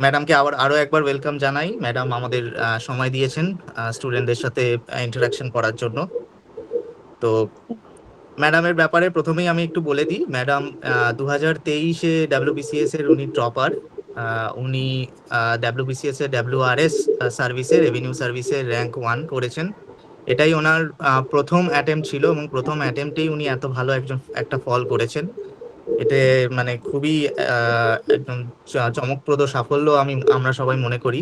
ম্যাডামকে আরো একবার ওয়েলকাম জানাই। ম্যাডাম আমাদের সময় দিয়েছেন স্টুডেন্টদের সাথে ইন্টারাকশন করার জন্য। তো ম্যাডামের ব্যাপারে প্রথমেই আমি একটু বলে দিই। ম্যাডাম 2023-এ ডাব্লিউবিসিএস এর উনি টপার। উনি ডাব্লিউবিসিএস এর ডাব্লিউআরএস সার্ভিসে, রেভিনিউ সার্ভিসে র্যাঙ্ক 1 করেছেন। এটাই ওনার প্রথম অ্যাটেম্প্ট ছিল, এবং প্রথম অ্যাটেম্পটেই উনি এত ভালো একটা ফল করেছেন। এতে মানে খুবই একদম চমকপ্রদ সাফল্য আমরা সবাই মনে করি।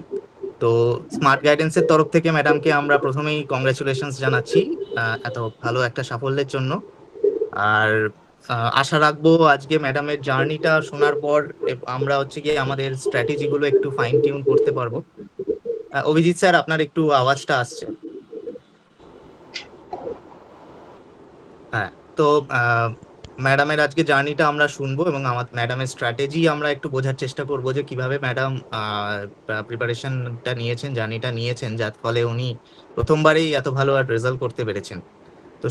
তো স্মার্ট গাইডেন্সের তরফ থেকে ম্যাডামকে আমরা প্রথমেই কংগ্রাচুলেশনস জানাচ্ছি এত ভালো একটা সাফল্যের জন্য। আর আশা রাখবো আজকে ম্যাডামের জার্নিটা শোনার পর আমরা হচ্ছে গিয়ে আমাদের স্ট্র্যাটেজি গুলো একটু ফাইন টিউন করতে পারবো। অভিজিৎ স্যার, আপনার একটু আওয়াজটা আসছে। হ্যাঁ। তো ম্যাডামের আজকে জার্নিটা আমরা শুনবো, এবং ম্যাডামের স্ট্র্যাটেজি আমরা একটু বোঝার চেষ্টা করব যে কিভাবে ম্যাডাম প্রিপারেশনটা নিয়েছেন, জার্নিটা নিয়েছেন, যার ফলে উনি প্রথমবারেই এত ভালো রেজাল্ট করতে পেরেছেন। তো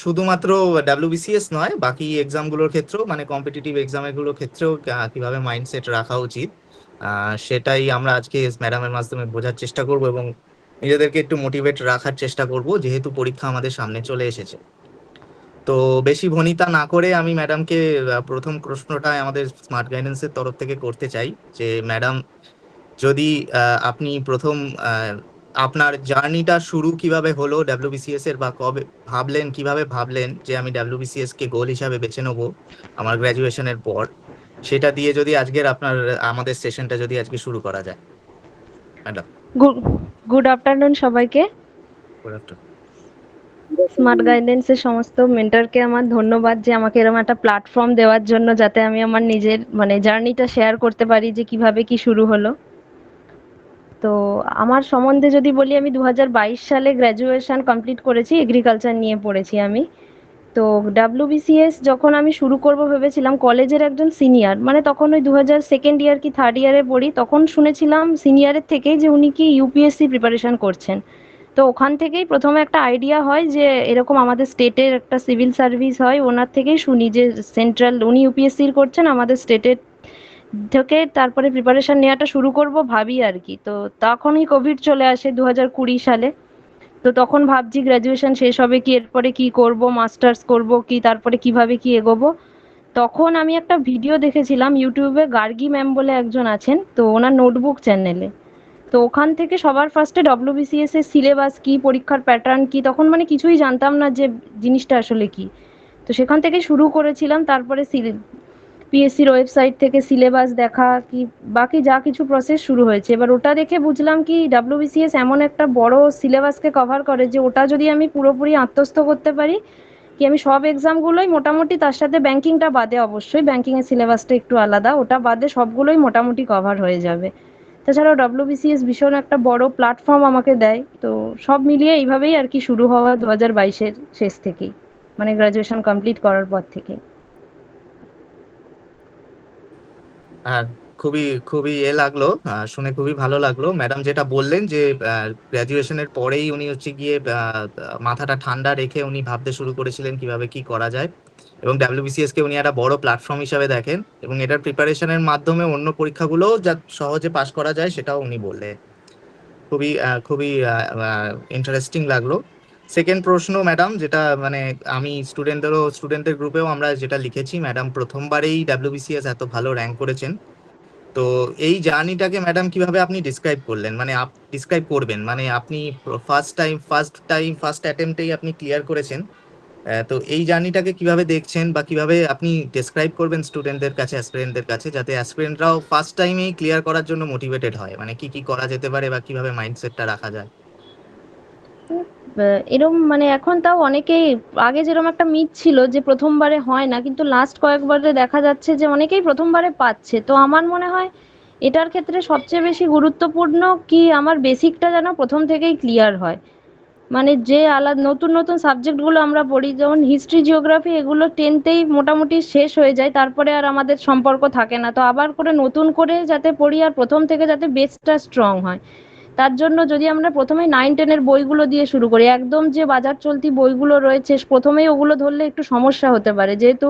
শুধুমাত্র ডাব্লিউবিসিএস নয়, বাকি এক্সামগুলোর ক্ষেত্রেও, মানে কম্পিটিটিভ এক্সামগুলোর ক্ষেত্রেও কিভাবে মাইন্ডসেট রাখা উচিত, সেটাই আমরা আজকে ম্যাডামের মাধ্যমে বোঝার চেষ্টা করব, এবং নিজেদেরকে একটু মোটিভেট রাখার চেষ্টা করব, যেহেতু পরীক্ষা আমাদের সামনে চলে এসেছে। তো বেশি ভনিতা না করে আমি ম্যাডামকে প্রথম প্রশ্নটা আমাদের স্মার্ট গাইডেন্সের তরফ থেকে করতে চাই যে ম্যাডাম, যদি আপনি প্রথম আপনার জার্নিটা শুরু কিভাবে হলো ডাব্লিউবিসিএস এর, বা কিভাবে ভাবলেন যে আমি ডাব্লিউবিসিএস কে গোল হিসাবে বেছে নেবো আমার গ্র্যাজুয়েশনের পর, সেটা দিয়ে যদি আমাদের সেশনটা যদি আজকে শুরু করা যায়। ম্যাডাম। গুড আফটারনুন সবাইকে। স্মার্ট গাইডেন্সের সমস্ত মেন্টরকে আমার ধন্যবাদ যে আমাকে এরকম একটা প্ল্যাটফর্ম দেওয়ার জন্য, যাতে আমি আমার নিজের জার্নিটা শেয়ার করতে পারি যে কিভাবে কি শুরু হলো। তো আমার সম্বন্ধে যদি বলি, আমি 2022 সালে গ্র্যাজুয়েশন কমপ্লিট করেছি, এগ্রিকালচার নিয়ে পড়েছি আমি। তো ডাব্লিউবিসিএস যখন আমি শুরু করব ভেবেছিলাম, কলেজের একজন সিনিয়র, তখন ওই 2 ইয়ার কি 3rd ইয়ারে পড়ি, তখন শুনেছিলাম সিনিয়রের থেকেই যে উনি কি ইউপিএসসি প্রিপারেশন করছেন। তো ওখান থেকেই প্রথমে একটা আইডিয়া হয় যে এরকম আমাদের স্টেটের একটা সিভিল সার্ভিস হয়, ওনার থেকেই শুনি যে সেন্ট্রাল উনি ইউপিএসসির করছেন, আমাদের স্টেটের থেকে তারপরে প্রিপারেশন নেওয়াটা শুরু করব ভাবি আর কি। তো তখনই কোভিড চলে আসে 2020 সালে। তো তখন ভাবছি গ্র্যাজুয়েশন শেষ হবে কি, এরপরে কি করব, মাস্টার্স করব কি, তারপরে কিভাবে কি এগোবো। তখন আমি একটা ভিডিও দেখেছিলাম ইউটিউবে, গার্গী ম্যাম বলে একজন আছেন, তো ওনার নোটবুক চ্যানেলে। তো ওখান থেকে সবার ফার্স্টে ডব্লিউবিসিএস এর সিলেবাস কি, পরীক্ষার প্যাটার্ন কি, তখন কিছুই জানতাম না যে জিনিসটা আসলে কি। তো সেখান থেকে শুরু করেছিলাম, তারপরে পিএসসির ওয়েবসাইট থেকে সিলেবাস দেখা কি, বাকি যা কিছু প্রসেস শুরু হয়েছে। এবার ওটা দেখে বুঝলাম কি ডাব্লিউবিসিএস এমন একটা বড় সিলেবাসকে কভার করে যে ওটা যদি আমি পুরোপুরি আত্মস্থ করতে পারি, কি আমি সব এক্সামগুলোই মোটামুটি, তার সাথে ব্যাংকিংটা বাদে, অবশ্যই ব্যাংকিংয়ের সিলেবাসটা একটু আলাদা, ওটা বাদে সবগুলোই মোটামুটি কভার হয়ে যাবে। তাছাড়াও ডব্লিউবিসিএস ভীষণ একটা বড় প্ল্যাটফর্ম আমাকে দেয়। তো সব মিলিয়ে এইভাবেই আর কি শুরু হওয়া 2022-এর শেষ থেকেই, গ্র্যাজুয়েশন কমপ্লিট করার পর থেকেই। হ্যাঁ, খুবই খুবই লাগলো, শুনে খুবই ভালো লাগলো ম্যাডাম যেটা বললেন যে গ্র্যাজুয়েশনের পরেই উনি হচ্ছে গিয়ে মাথাটা ঠান্ডা রেখে উনি ভাবতে শুরু করেছিলেন কিভাবে কি করা যায়, এবং ডাব্লিউবিসিএস কে উনি একটা বড় প্ল্যাটফর্ম হিসাবে দেখেন, এবং এটার প্রিপারেশনের মাধ্যমে অন্য পরীক্ষাগুলোও যা সহজে পাশ করা যায় সেটাও উনি বললেন। খুবই খুবই ইন্টারেস্টিং লাগলো। সেকেন্ড প্রশ্ন ম্যাডাম, যেটা আমি স্টুডেন্টদের গ্রুপেও আমরা যেটা লিখেছি, ম্যাডাম প্রথমবারেই ডাব্লিউবিসিএস এত ভালো র্যাঙ্ক করেছেন। তো এই জার্নিটাকে ম্যাডাম কিভাবে আপনি ডিসক্রাইব করলেন, ডিসক্রাইব করবেন, আপনি ফার্স্ট অ্যাটেম্পটেই আপনি ক্লিয়ার করেছেন। তো এই জার্নিটাকে কিভাবে দেখছেন, বা কিভাবে আপনি ডেসক্রাইব করবেন স্টুডেন্টদের কাছে, অ্যাসপিরেন্টদের কাছে, যাতে অ্যাসপিরেন্টরাও ফার্স্ট টাইমেই ক্লিয়ার করার জন্য মোটিভেটেড হয়, কি কি করা যেতে পারে বা কিভাবে মাইন্ডসেটটা রাখা যায়। এরম এখন তাও অনেকেই, আগে যেরকম একটা মিথ ছিল যে প্রথমবারে হয় না, কিন্তু লাস্ট কয়েকবারে দেখা যাচ্ছে যে অনেকেই প্রথমবারে পাচ্ছে। তো আমার মনে হয় এটার ক্ষেত্রে সবচেয়ে বেশি গুরুত্বপূর্ণ কি আমার বেসিকটা যেন প্রথম থেকেই ক্লিয়ার হয়। যে আলাদা নতুন নতুন সাবজেক্টগুলো আমরা পড়ি, যেমন হিস্ট্রি, জিওগ্রাফি, এগুলো 10তেই মোটামুটি শেষ হয়ে যায়, তারপরে আর আমাদের সম্পর্ক থাকে না। তো আবার করে নতুন করে যাতে পড়ি, আর প্রথম থেকে যাতে বেসটা স্ট্রং হয়, তার জন্য যদি আমরা প্রথমেই 9-10-এর বইগুলো দিয়ে শুরু করি, একদম যে বাজার চলতি বইগুলো রয়েছে প্রথমেই ওগুলো ধরলে একটু সমস্যা হতে পারে, যেহেতু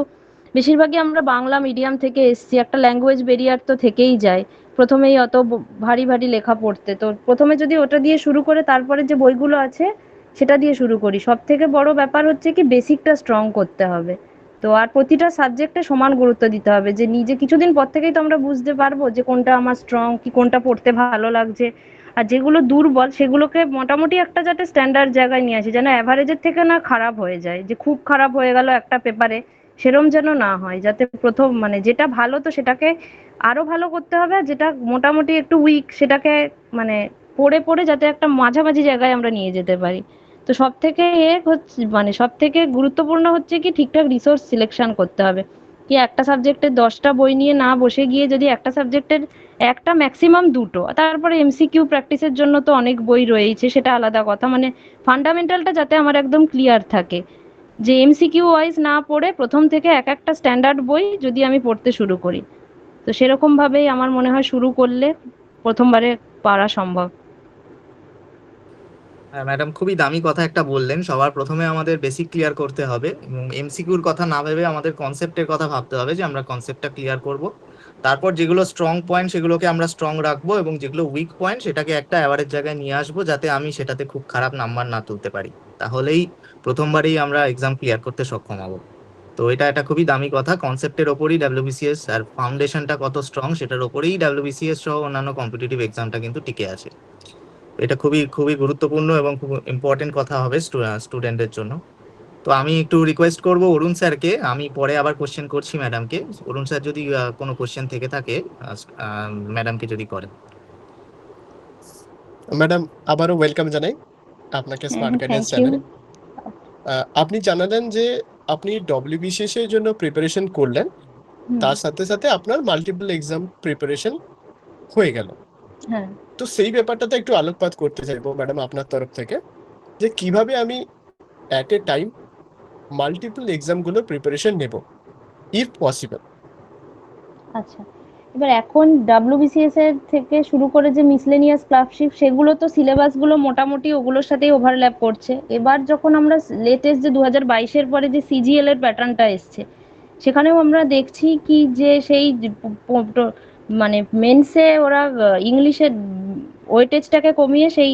বেশিরভাগই আমরা বাংলা মিডিয়াম থেকে এসছি, একটা ল্যাঙ্গুয়েজ ব্যারিয়ার তো থেকেই যায়। প্রথমেই অত ভারী ভারী লেখা পড়তে। তো প্রথমে যদি ওটা দিয়ে শুরু করে তারপরে যে বইগুলো আছে সেটা দিয়ে শুরু করি। সব থেকে বড় ব্যাপার হচ্ছে কি বেসিকটা স্ট্রং করতে হবে। তো আর প্রতিটা সাবজেক্টে সমান গুরুত্ব দিতে হবে, যে নিজে কিছুদিন পর থেকেই তো আমরা বুঝতে পারবো যে কোনটা আমার স্ট্রং, কি কোনটা পড়তে ভালো লাগছে। আর যেগুলো দুর্বল সেগুলোকে মোটামুটি একটা যাতে স্ট্যান্ডার্ড জায়গায় নিয়ে আসি, যেন অ্যাভারেজের থেকে না খারাপ হয়ে যায়, যে খুব খারাপ হয়ে গেল একটা পেপারে, সেরম যেন না হয়। যাতে প্রথম মানে যেটা ভালো তো সেটাকে আরো ভালো করতে হবে, আর যেটা মোটামুটি একটু উইক সেটাকে মানে পড়ে পড়ে যাতে একটা মাঝামাঝি জায়গায় আমরা নিয়ে যেতে পারি। তো সব থেকে হচ্ছে মানে সব থেকে গুরুত্বপূর্ণ হচ্ছে কি ঠিকঠাক রিসোর্স সিলেকশন করতে হবে। কি একটা সাবজেক্টের 10টা বই নিয়ে না বসে গিয়ে যদি একটা সাবজেক্টের একটা ম্যাক্সিমাম দুটো, তারপরে এমসিকিউ প্র্যাকটিসের জন্য তো অনেক বই রয়েছে, সেটা আলাদা কথা। মানে ফান্ডামেন্টালটা যাতে আমার একদম ক্লিয়ার থাকে, যে এমসিকিউ ওয়াইজ না পড়ে প্রথম থেকে এক একটা স্ট্যান্ডার্ড বই যদি আমি পড়তে শুরু করি, তো সেরকম ভাবেই আমার মনে হয় শুরু করলে প্রথমবারে পারা সম্ভব। হ্যাঁ ম্যাডাম, খুবই দামি কথা একটা বললেন। সবার প্রথমে আমাদের বেসিক ক্লিয়ার করতে হবে এবং এমসিকিউর কথা না ভেবে আমাদের কনসেপ্টের কথা ভাবতে হবে যে আমরা কনসেপ্টটা ক্লিয়ার করব। তারপর যেগুলো স্ট্রং পয়েন্ট সেগুলোকে আমরা স্ট্রং রাখবো এবং যেগুলো উইক পয়েন্ট সেটাকে একটা অ্যাভারেজ জায়গায় নিয়ে আসবো, যাতে আমি সেটাতে খুব খারাপ নাম্বার না তুলতে পারি। তাহলেই প্রথমবারেই আমরা এক্সাম ক্লিয়ার করতে সক্ষম হব। তো এটা একটা খুবই দামি কথা। কনসেপ্টের ওপরই ডাব্লিউবিসিএস আর ফাউন্ডেশনটা কত স্ট্রং সেটার ওপরেই ডাব্লিউবিসিএস সহ অন্যান্য কম্পিটিটিভ এক্সামটা কিন্তু টিকে আছে। এটা খুবই খুবই গুরুত্বপূর্ণ এবং খুব ইম্পর্টেন্ট কথা হবে স্টুডেন্টের জন্য। তো আমি একটু রিকোয়েস্ট করব অরুণ স্যারকে, আমি পরে আবার কোশ্চেন করছি ম্যাডামকে। অরুণ স্যার যদি কোনো কোশ্চেন থেকে থাকে ম্যাডামকে যদি করেন। ম্যাডাম, আবারও ওয়েলকাম জানাই আপনাকে হ্যাঁ, স্মার্ট গাইডেন্স থ্যাংক ইউ। চ্যানেলে। আপনি জানালেন যে আপনি ডব্লিউবিসিএস এর জন্য প্রিপারেশন করলেন, হুম। তার সাথে সাথে আপনার মাল্টিপল এক্সাম প্রিপারেশন হয়ে গেল। হ্যাঁ। তো সেই ব্যাপারটাতে একটু আলোকপাত করতে চাইবো ম্যাডাম আপনার তরফ থেকে, যে কিভাবে আমি অ্যাট এ টাইম মাল্টিপল এক্সামগুলোর প্রিপারেশন নেব, ইফ পসিবল। আচ্ছা, এবার এখন ডাব্লিউবিসিএস এর থেকে শুরু করে যে মিসলেনিয়াস ক্লার্কশিপ, সেগুলো তো সিলেবাসগুলো মোটামুটি ওগুলোর সাথেই ওভারল্যাপ করছে। এবার যখন আমরা লেটেস্ট যে 2022-এর পরে যে সিজিএল এর প্যাটার্নটা এসছে, সেখানেও আমরা দেখছি কি যে সেই মানে মেন্সে ওরা ইংলিশের ওয়েটেজটাকে কমিয়ে সেই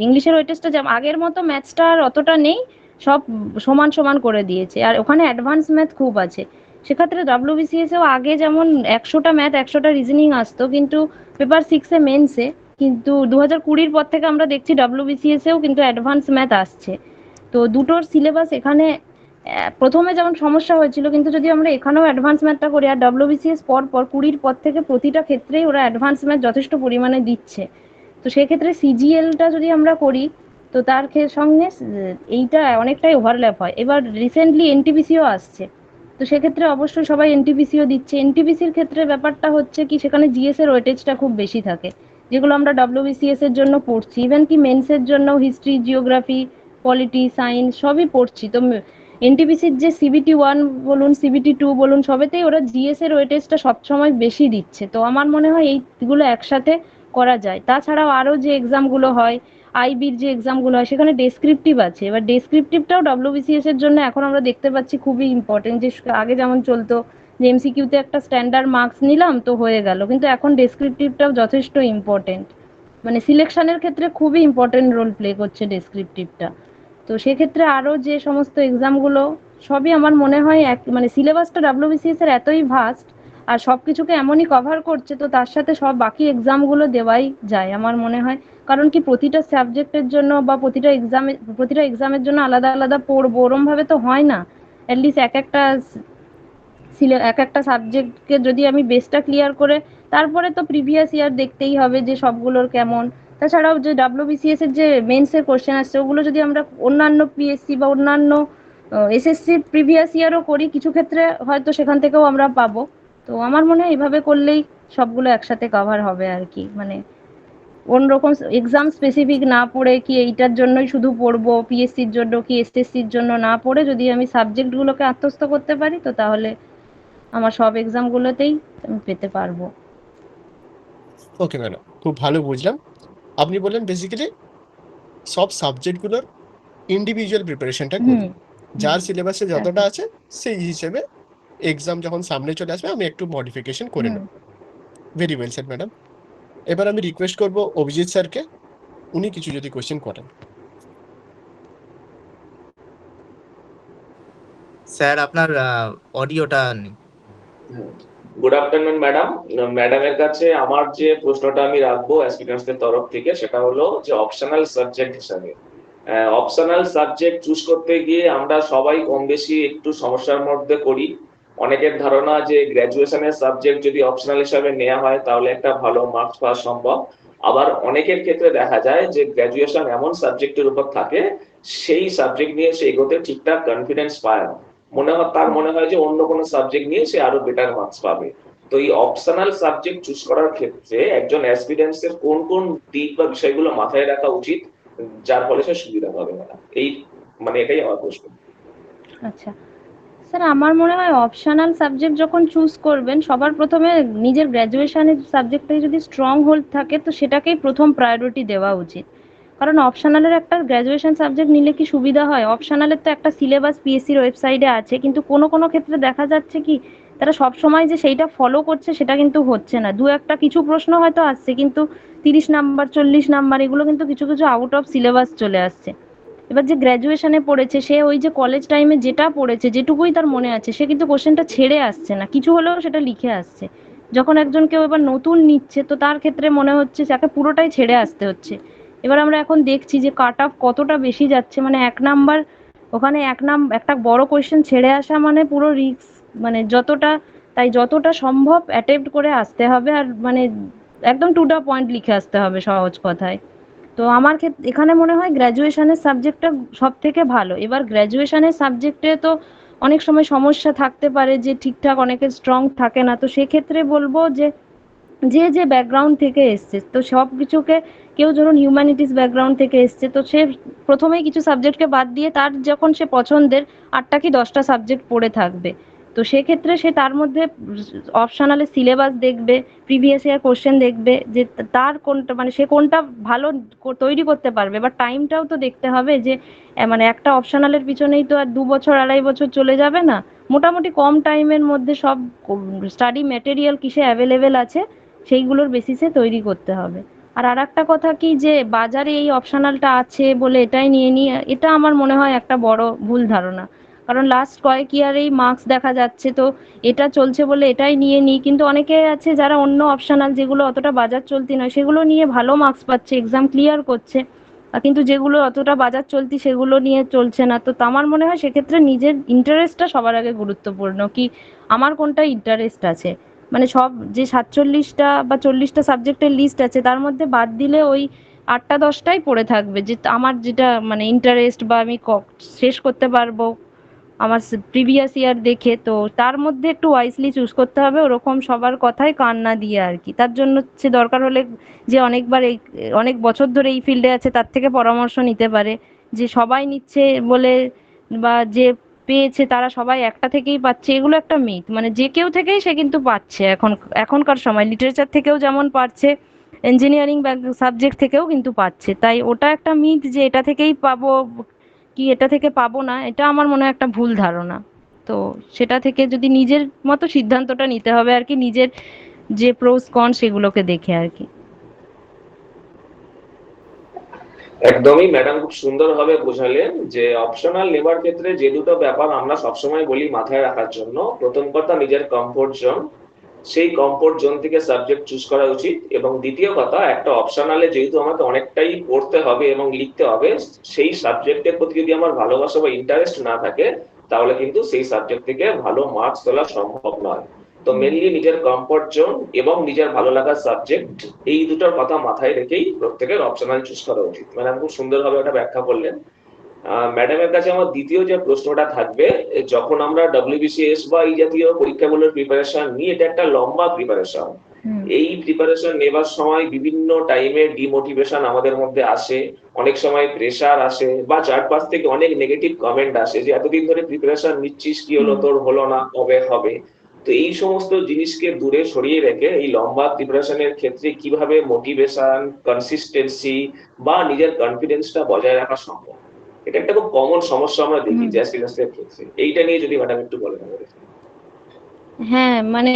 ইংলিশের ওয়েটেজটা যেমন আগের মতো, ম্যাথসটা আর অতটা নেই, সব সমান সমান করে দিয়েছে। আর ওখানে অ্যাডভান্স ম্যাথ খুব আছে। সেক্ষেত্রে ডাব্লিউবিসিএসেও আগে যেমন 100টা ম্যাথ 100টা রিজনিং আসতো, কিন্তু পেপার 6-এ মেন্সে, কিন্তু 2020-র পর থেকে আমরা দেখছি ডাব্লিউবিসিএসেও কিন্তু অ্যাডভান্স ম্যাথ আসছে। তো দুটোর সিলেবাস এখানে প্রথমে যেমন সমস্যা হয়েছিল, কিন্তু যদি আমরা এখানেও অ্যাডভান্স ম্যাথটা করি, আর ডাব্লিউবিসিএস পর পর 20-র পর থেকে প্রতিটা ক্ষেত্রেই ওরা অ্যাডভান্স ম্যাথ যথেষ্ট পরিমাণে দিচ্ছে। তো সেক্ষেত্রে সিজিএলটা যদি আমরা করি, তো তার সঙ্গে এইটা অনেকটাই ওভারল্যাপ হয়। এবার রিসেন্টলি এনটিপিসিও আসছে, তো সেক্ষেত্রে অবশ্যই সবাই এনটিপিসিও দিচ্ছে। এনটিপিসির ক্ষেত্রে ব্যাপারটা হচ্ছে কি সেখানে জিএস এর ওয়েটেজটা খুব বেশি থাকে, যেগুলো আমরা ডাব্লিউবিসিএস এর জন্য পড়ছি। ইভেন কি মেন্সের জন্য হিস্ট্রি, জিওগ্রাফি, পলিটি, সায়েন্স সবই পড়ছি। তো এনটিপিসির যে সিবিটি 1 বলুন, সিবিটি 2 বলুন, সবেতেই ওরা জিএস এর ওয়েটেজটা সবসময় বেশি দিচ্ছে। তো আমার মনে হয় এইগুলো একসাথে করা যায়। তাছাড়াও আরও যে এক্সামগুলো হয়, আইবির যে এক্সামগুলো হয়, সেখানে ডেসক্রিপটিভ আছে। এবার ডেসক্রিপটিভটাও ডাব্লিউবিসিএস এর জন্য এখন আমরা দেখতে পাচ্ছি খুবই ইম্পর্টেন্ট। যে আগে যেমন চলতো যে এমসিকিউতে একটা স্ট্যান্ডার্ড মার্কস নিলাম তো হয়ে গেল, কিন্তু এখন ডেসক্রিপটিভটাও যথেষ্ট ইম্পর্টেন্ট। মানে সিলেকশনের ক্ষেত্রে খুবই ইম্পর্টেন্ট রোল প্লে করছে ডেসক্রিপটিভটা। তো সেক্ষেত্রে আরও যে সমস্ত এক্সামগুলো, সবই আমার মনে হয় এক মানে সিলেবাসটা ডাব্লিউবিসিএস এর এতই ভাস্ট আর সব কিছুকে এমনই কভার করছে, তো তার সাথে সব বাকি এক্সামগুলো দেওয়াই যায় আমার মনে হয়। কারণ কি প্রতিটা সাবজেক্টের জন্য বা প্রতিটা এক্সামের জন্য আলাদা আলাদা পড়বো ওরমভাবে তো হয় না। অ্যাটলিস্ট এক একটা সাবজেক্টকে যদি আমি বেসটা ক্লিয়ার করে তারপরে তো প্রিভিয়াস ইয়ার দেখতেই হবে যে সবগুলোর কেমন। তাছাড়াও যে ডাব্লিউবিসিএস এর যে মেন্সের কোশ্চেন আসছে, ওগুলো যদি আমরা অন্যান্য পিএসসি বা অন্যান্য এসএসসি প্রিভিয়াস ইয়ারও করি, কিছু ক্ষেত্রে হয়তো সেখান থেকেও আমরা পাবো। তো আমার মনে হয় এইভাবে করলেই সবগুলো একসাথে কভার হবে আর কি। মানে অন্যরকম এক্সাম স্পেসিফিক না পড়ে কি এইটার জন্যই শুধু পড়বো, পিএসসির জন্য কি এসএসসির জন্য না পড়ে যদি আমি সাবজেক্টগুলোকে আত্মস্থ করতে পারি, তো তাহলে আমার সব এক্সামগুলোতেই আমি পেতে পারবো। ওকে ম্যাডাম, খুব ভালো বুঝলাম। আপনি বললেন বেসিক্যালি সব সাবজেক্টগুলোর ইন্ডিভিজুয়াল প্রিপারেশনটা হুম। করি, হুম। যার সিলেবাসে যতটা একদম। আছে সেই হিসেবে এক্সাম যখন সামনে চলে আসবে আমি একটু মডিফিকেশন করে হুম। নেব। Very well sir madam. এবার আমি রিকোয়েস্ট করব অভিজিৎ স্যারকে, উনি কিছু যদি কোয়েশ্চেন করেন। স্যার আপনার অডিওটা গুড আফটারনুন ম্যাডাম। ম্যাডামের কাছে আমার যে প্রশ্নটা আমি রাখবো অ্যাসপিরেন্টসদের তরফ থেকে, সেটা হলো যে অপশনাল সাবজেক্ট হিসাবে অপশনাল সাবজেক্ট চুজ করতে গিয়ে আমরা সবাই কম বেশি একটু সমস্যার মধ্যে পড়ি। অনেকের ধারণা যে গ্র্যাজুয়েশনের সাবজেক্ট যদি অপশনাল হিসাবে নেওয়া হয় তাহলে একটা ভালো মার্কস পাওয়া সম্ভব। আবার অনেকের ক্ষেত্রে দেখা যায় যে গ্র্যাজুয়েশন এমন সাবজেক্টের উপর থাকে, সেই সাবজেক্ট নিয়ে সে এগোতে ঠিকঠাক কনফিডেন্স পায় না, তার মনে হয় যে অন্য কোনো সাবজেক্ট নিয়ে সে আরো বেটার মার্কস পাবে। তো এই অপশনাল সাবজেক্ট চুজ করার ক্ষেত্রে একজন অ্যাসপিরেন্টস এর কোন কোন দিক বা বিষয়গুলো মাথায় রাখা উচিত, যার ফলে সে সুবিধা পাবে ম্যাডাম? এটাই আমার প্রশ্ন। আচ্ছা স্যার, আমার মনে হয় অপশনাল সাবজেক্ট যখন চুজ করবেন সবার প্রথমে নিজের গ্র্যাজুয়েশনের সাবজেক্টে যদি স্ট্রং হোল্ড থাকে তো সেটাকেই প্রথম প্রায়োরিটি দেওয়া উচিত। কারণ অপশনালের একটা গ্র্যাজুয়েশন সাবজেক্ট নিলে কি সুবিধা হয়, অপশনালের তো একটা সিলেবাস পিএসসির ওয়েবসাইটে আছে, কিন্তু কোনো কোনো ক্ষেত্রে দেখা যাচ্ছে কি তারা সব সময় যে সেইটা ফলো করছে সেটা কিন্তু হচ্ছে না। দু একটা কিছু প্রশ্ন হয়তো আসছে, কিন্তু 30 নাম্বার 40 নাম্বার এগুলো কিন্তু কিছু কিছু আউট অফ সিলেবাস চলে আসছে। এবার যে গ্র্যাজুয়েশনে পড়েছে সে ওই যে কলেজ টাইমে যেটা পড়েছে যেটুকুই তার মনে আছে সে কিন্তু কোশ্চেনটা ছেড়ে আসছে না, কিছু হলেও সেটা লিখে আসছে। যখন একজন কেউ এবার নতুন নিচ্ছে তো তার ক্ষেত্রে মনে হচ্ছে যাকে পুরোটাই ছেড়ে আসতে হচ্ছে। এবার আমরা এখন দেখছি যে কাট অফ কতটা বেশি যাচ্ছে, মানে 1 নাম্বার ওখানে একটা বড় কোয়েশ্চেন ছেড়ে আসা মানে পুরো রিস্ক, মানে যতটা সম্ভব অ্যাটেম্প্ট করে আসতে হবে, আর মানে একদম টু দা পয়েন্ট লিখে আসতে হবে সহজ কথায়। তো আমার ক্ষেত্রে এখানে মনে হয় গ্র্যাজুয়েশনের সাবজেক্টটা সব থেকে ভালো। এবার গ্র্যাজুয়েশনের সাবজেক্টে তো অনেক সময় সমস্যা থাকতে পারে যে ঠিকঠাক অনেকের স্ট্রং থাকে না, তো সেক্ষেত্রে বলবো যে যে যে ব্যাকগ্রাউন্ড থেকে এসছে তো সব কিছুকে, কেউ ধরুন হিউম্যানিটিস ব্যাকগ্রাউন্ড থেকে এসছে তো সে প্রথমেই কিছু সাবজেক্টকে বাদ দিয়ে তার যখন সে পছন্দের 8টা কি 10টা সাবজেক্ট পড়ে থাকবে, তো সেক্ষেত্রে সে তার মধ্যে অপশনালে সিলেবাস দেখবে, প্রিভিয়াস ইয়ার কোশ্চেন দেখবে যে তার কোনটা মানে সে কোনটা ভালো তৈরি করতে পারবে। বা টাইমটাও তো দেখতে হবে যে মানে একটা অপশনালের পিছনেই তো আর 2 বছর 2.5 বছর চলে যাবে না। মোটামুটি কম টাইমের মধ্যে সব স্টাডি ম্যাটেরিয়াল কিসে অ্যাভেলেবেল আছে সেইগুলোর বেসিসে তৈরি করতে হবে। আর আরেকটা কথা কি যে বাজারে এই অপশনালটা আছে বলে এটাই নিয়ে নিই, এটা আমার মনে হয় একটা বড় ভুল ধারণা। কারণ লাস্ট কয়েক ইয়ারেই মার্কস দেখা যাচ্ছে তো এটা চলছে বলে এটাই নিয়ে নিই, কিন্তু অনেকে আছে যারা অন্য অপশনাল যেগুলো অতটা বাজার চলতি নয় সেগুলো নিয়ে ভালো মার্কস পাচ্ছে, এক্সাম ক্লিয়ার করছে, কিন্তু যেগুলো অতটা বাজার চলতি সেগুলো নিয়ে চলছে না। তো আমার মনে হয় সেক্ষেত্রে নিজের ইন্টারেস্টটা সবার আগে গুরুত্বপূর্ণ, কি আমার কোনটা ইন্টারেস্ট আছে। মানে সব যে 47টা বা 40টা সাবজেক্টের লিস্ট আছে তার মধ্যে বাদ দিলে ওই 8টা 10টাই পড়ে থাকবে যে আমার যেটা মানে ইন্টারেস্ট বা আমি শেষ করতে পারবো আমার প্রিভিয়াস ইয়ার দেখে। তো তার মধ্যে একটু ওয়াইজলি চুজ করতে হবে, ওরকম সবার কথায় কান না দিয়ে আর কি। তার জন্য সে দরকার হলে যে অনেক বছর ধরে এই ফিল্ডে আছে তার থেকে পরামর্শ নিতে পারে, যে সবাই নিচ্ছে বলে বা যে পেয়েছে তারা সবাই একটা থেকেই পাচ্ছে এগুলো একটা মিথ। মানে যে কেউ থেকেই সে কিন্তু পাচ্ছে, এখনকার সময় লিটারেচার থেকেও যেমন পাচ্ছে, ইঞ্জিনিয়ারিং সাবজেক্ট থেকেও কিন্তু পাচ্ছে। তাই ওটা একটা মিথ যে এটা থেকেই পাবো কি এটা থেকে পাবো না, এটা আমার মনে হয় একটা ভুল ধারণা। তো সেটা থেকে যদি নিজের মতো সিদ্ধান্তটা নিতে হবে আর কি, নিজের যে প্রোস কন সেগুলোকে দেখে আর কি। একদমই ম্যাডাম, খুব সুন্দরভাবে বোঝালেন যে অপশনাল নেবার ক্ষেত্রে যে দুটো ব্যাপার আমরা সবসময় বলি মাথায় রাখার জন্য। প্রথম কথা নিজের কমফোর্ট জোন, সেই কমফোর্ট জোন থেকে সাবজেক্ট চুজ করা উচিত। এবং দ্বিতীয় কথা, একটা অপশনালে যেহেতু আমাকে অনেকটাই পড়তে হবে এবং লিখতে হবে, সেই সাবজেক্টের প্রতি যদি আমার ভালোবাসা বা ইন্টারেস্ট না থাকে তাহলে কিন্তু সেই সাবজেক্ট থেকে ভালো মার্কস তোলা সম্ভব নয়। তো মেনলি নিজের কমফোর্ট জোন এবং নিজের ভালো লাগার সাবজেক্ট, এই দুটোর কথা মাথায় রেখেই প্রত্যেকের অপশনাল চুজ করা উচিত। ম্যাডাম খুব সুন্দরভাবে ওটা ব্যাখ্যা করলেন। ম্যাডামের কাছে আমার দ্বিতীয় যে প্রশ্নটা থাকবে, যখন আমরা ডব্লিউবিসিএস বা এই জাতীয় পরীক্ষাগুলোর প্রিপারেশন নিই, এটা একটা লম্বা প্রিপারেশন। এই প্রিপারেশন নেবার সময় বিভিন্ন টাইমে ডিমোটিভেশন আমাদের মধ্যে আসে, অনেক সময় প্রেসার আসে, বা চারপাশ থেকে অনেক নেগেটিভ কমেন্ট আসে যে এতদিন ধরে প্রিপারেশন নিচ্ছিস, কি হলো তোর, হলো না, কবে হবে। তো এই সমস্ত জিনিসকে দূরে সরিয়ে রেখে এই লম্বা প্রিপারেশনের ক্ষেত্রে কিভাবে মোটিভেশন, কনসিস্টেন্সি বা নিজের কনফিডেন্সটা বজায় রাখা সম্ভব? এটা একটা খুব কমন সমস্যা আমরা দেখি যে অ্যাসপিরেন্টসদের ক্ষেত্রে। এইটা নিয়ে যদি ম্যাডাম একটু বলেন আমাদের। হ্যাঁ, মানে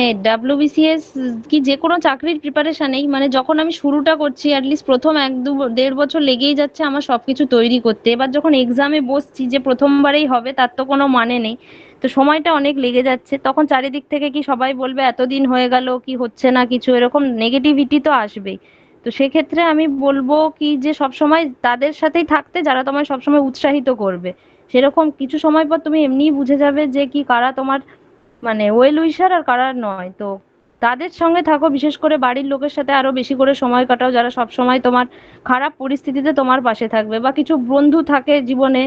WBCS কি যে কোনো চাকরির প্রিপারেশনেই মানে যখন আমি শুরুটা করছি অ্যাটলিস্ট প্রথম 1-1.5 বছর লেগেই যাচ্ছে আমার সবকিছু তৈরি করতে। এবার যখন এক্সামে বসছি যে প্রথমবারেই হবে তার তো কোনো মানে নেই। তো সময়টা অনেক লেগে যাচ্ছে। তখন চারিদিক থেকে কি সবাই বলবে এতদিন হয়ে গেল কি হচ্ছে না কিছু, এরকম নেগেটিভিটি তো আসবেই। তো সেক্ষেত্রে আমি বলবো কি যে সবসময় তাদের সাথেই থাকতে যারা তোমায় সবসময় উৎসাহিত করবে। সেরকম কিছু সময় পর তুমি এমনিই বুঝে যাবে যে কি কারা তোমার মানে ওয়েল উইশার আর কারা নয়। তো তাদের সঙ্গে থাকো, বিশেষ করে বাড়ির লোকের সাথে আরো বেশি করে সময় কাটাও যারা সব সময় তোমার খারাপ পরিস্থিতিতে তোমার পাশে থাকবে, বা কিছু বন্ধু থাকে জীবনে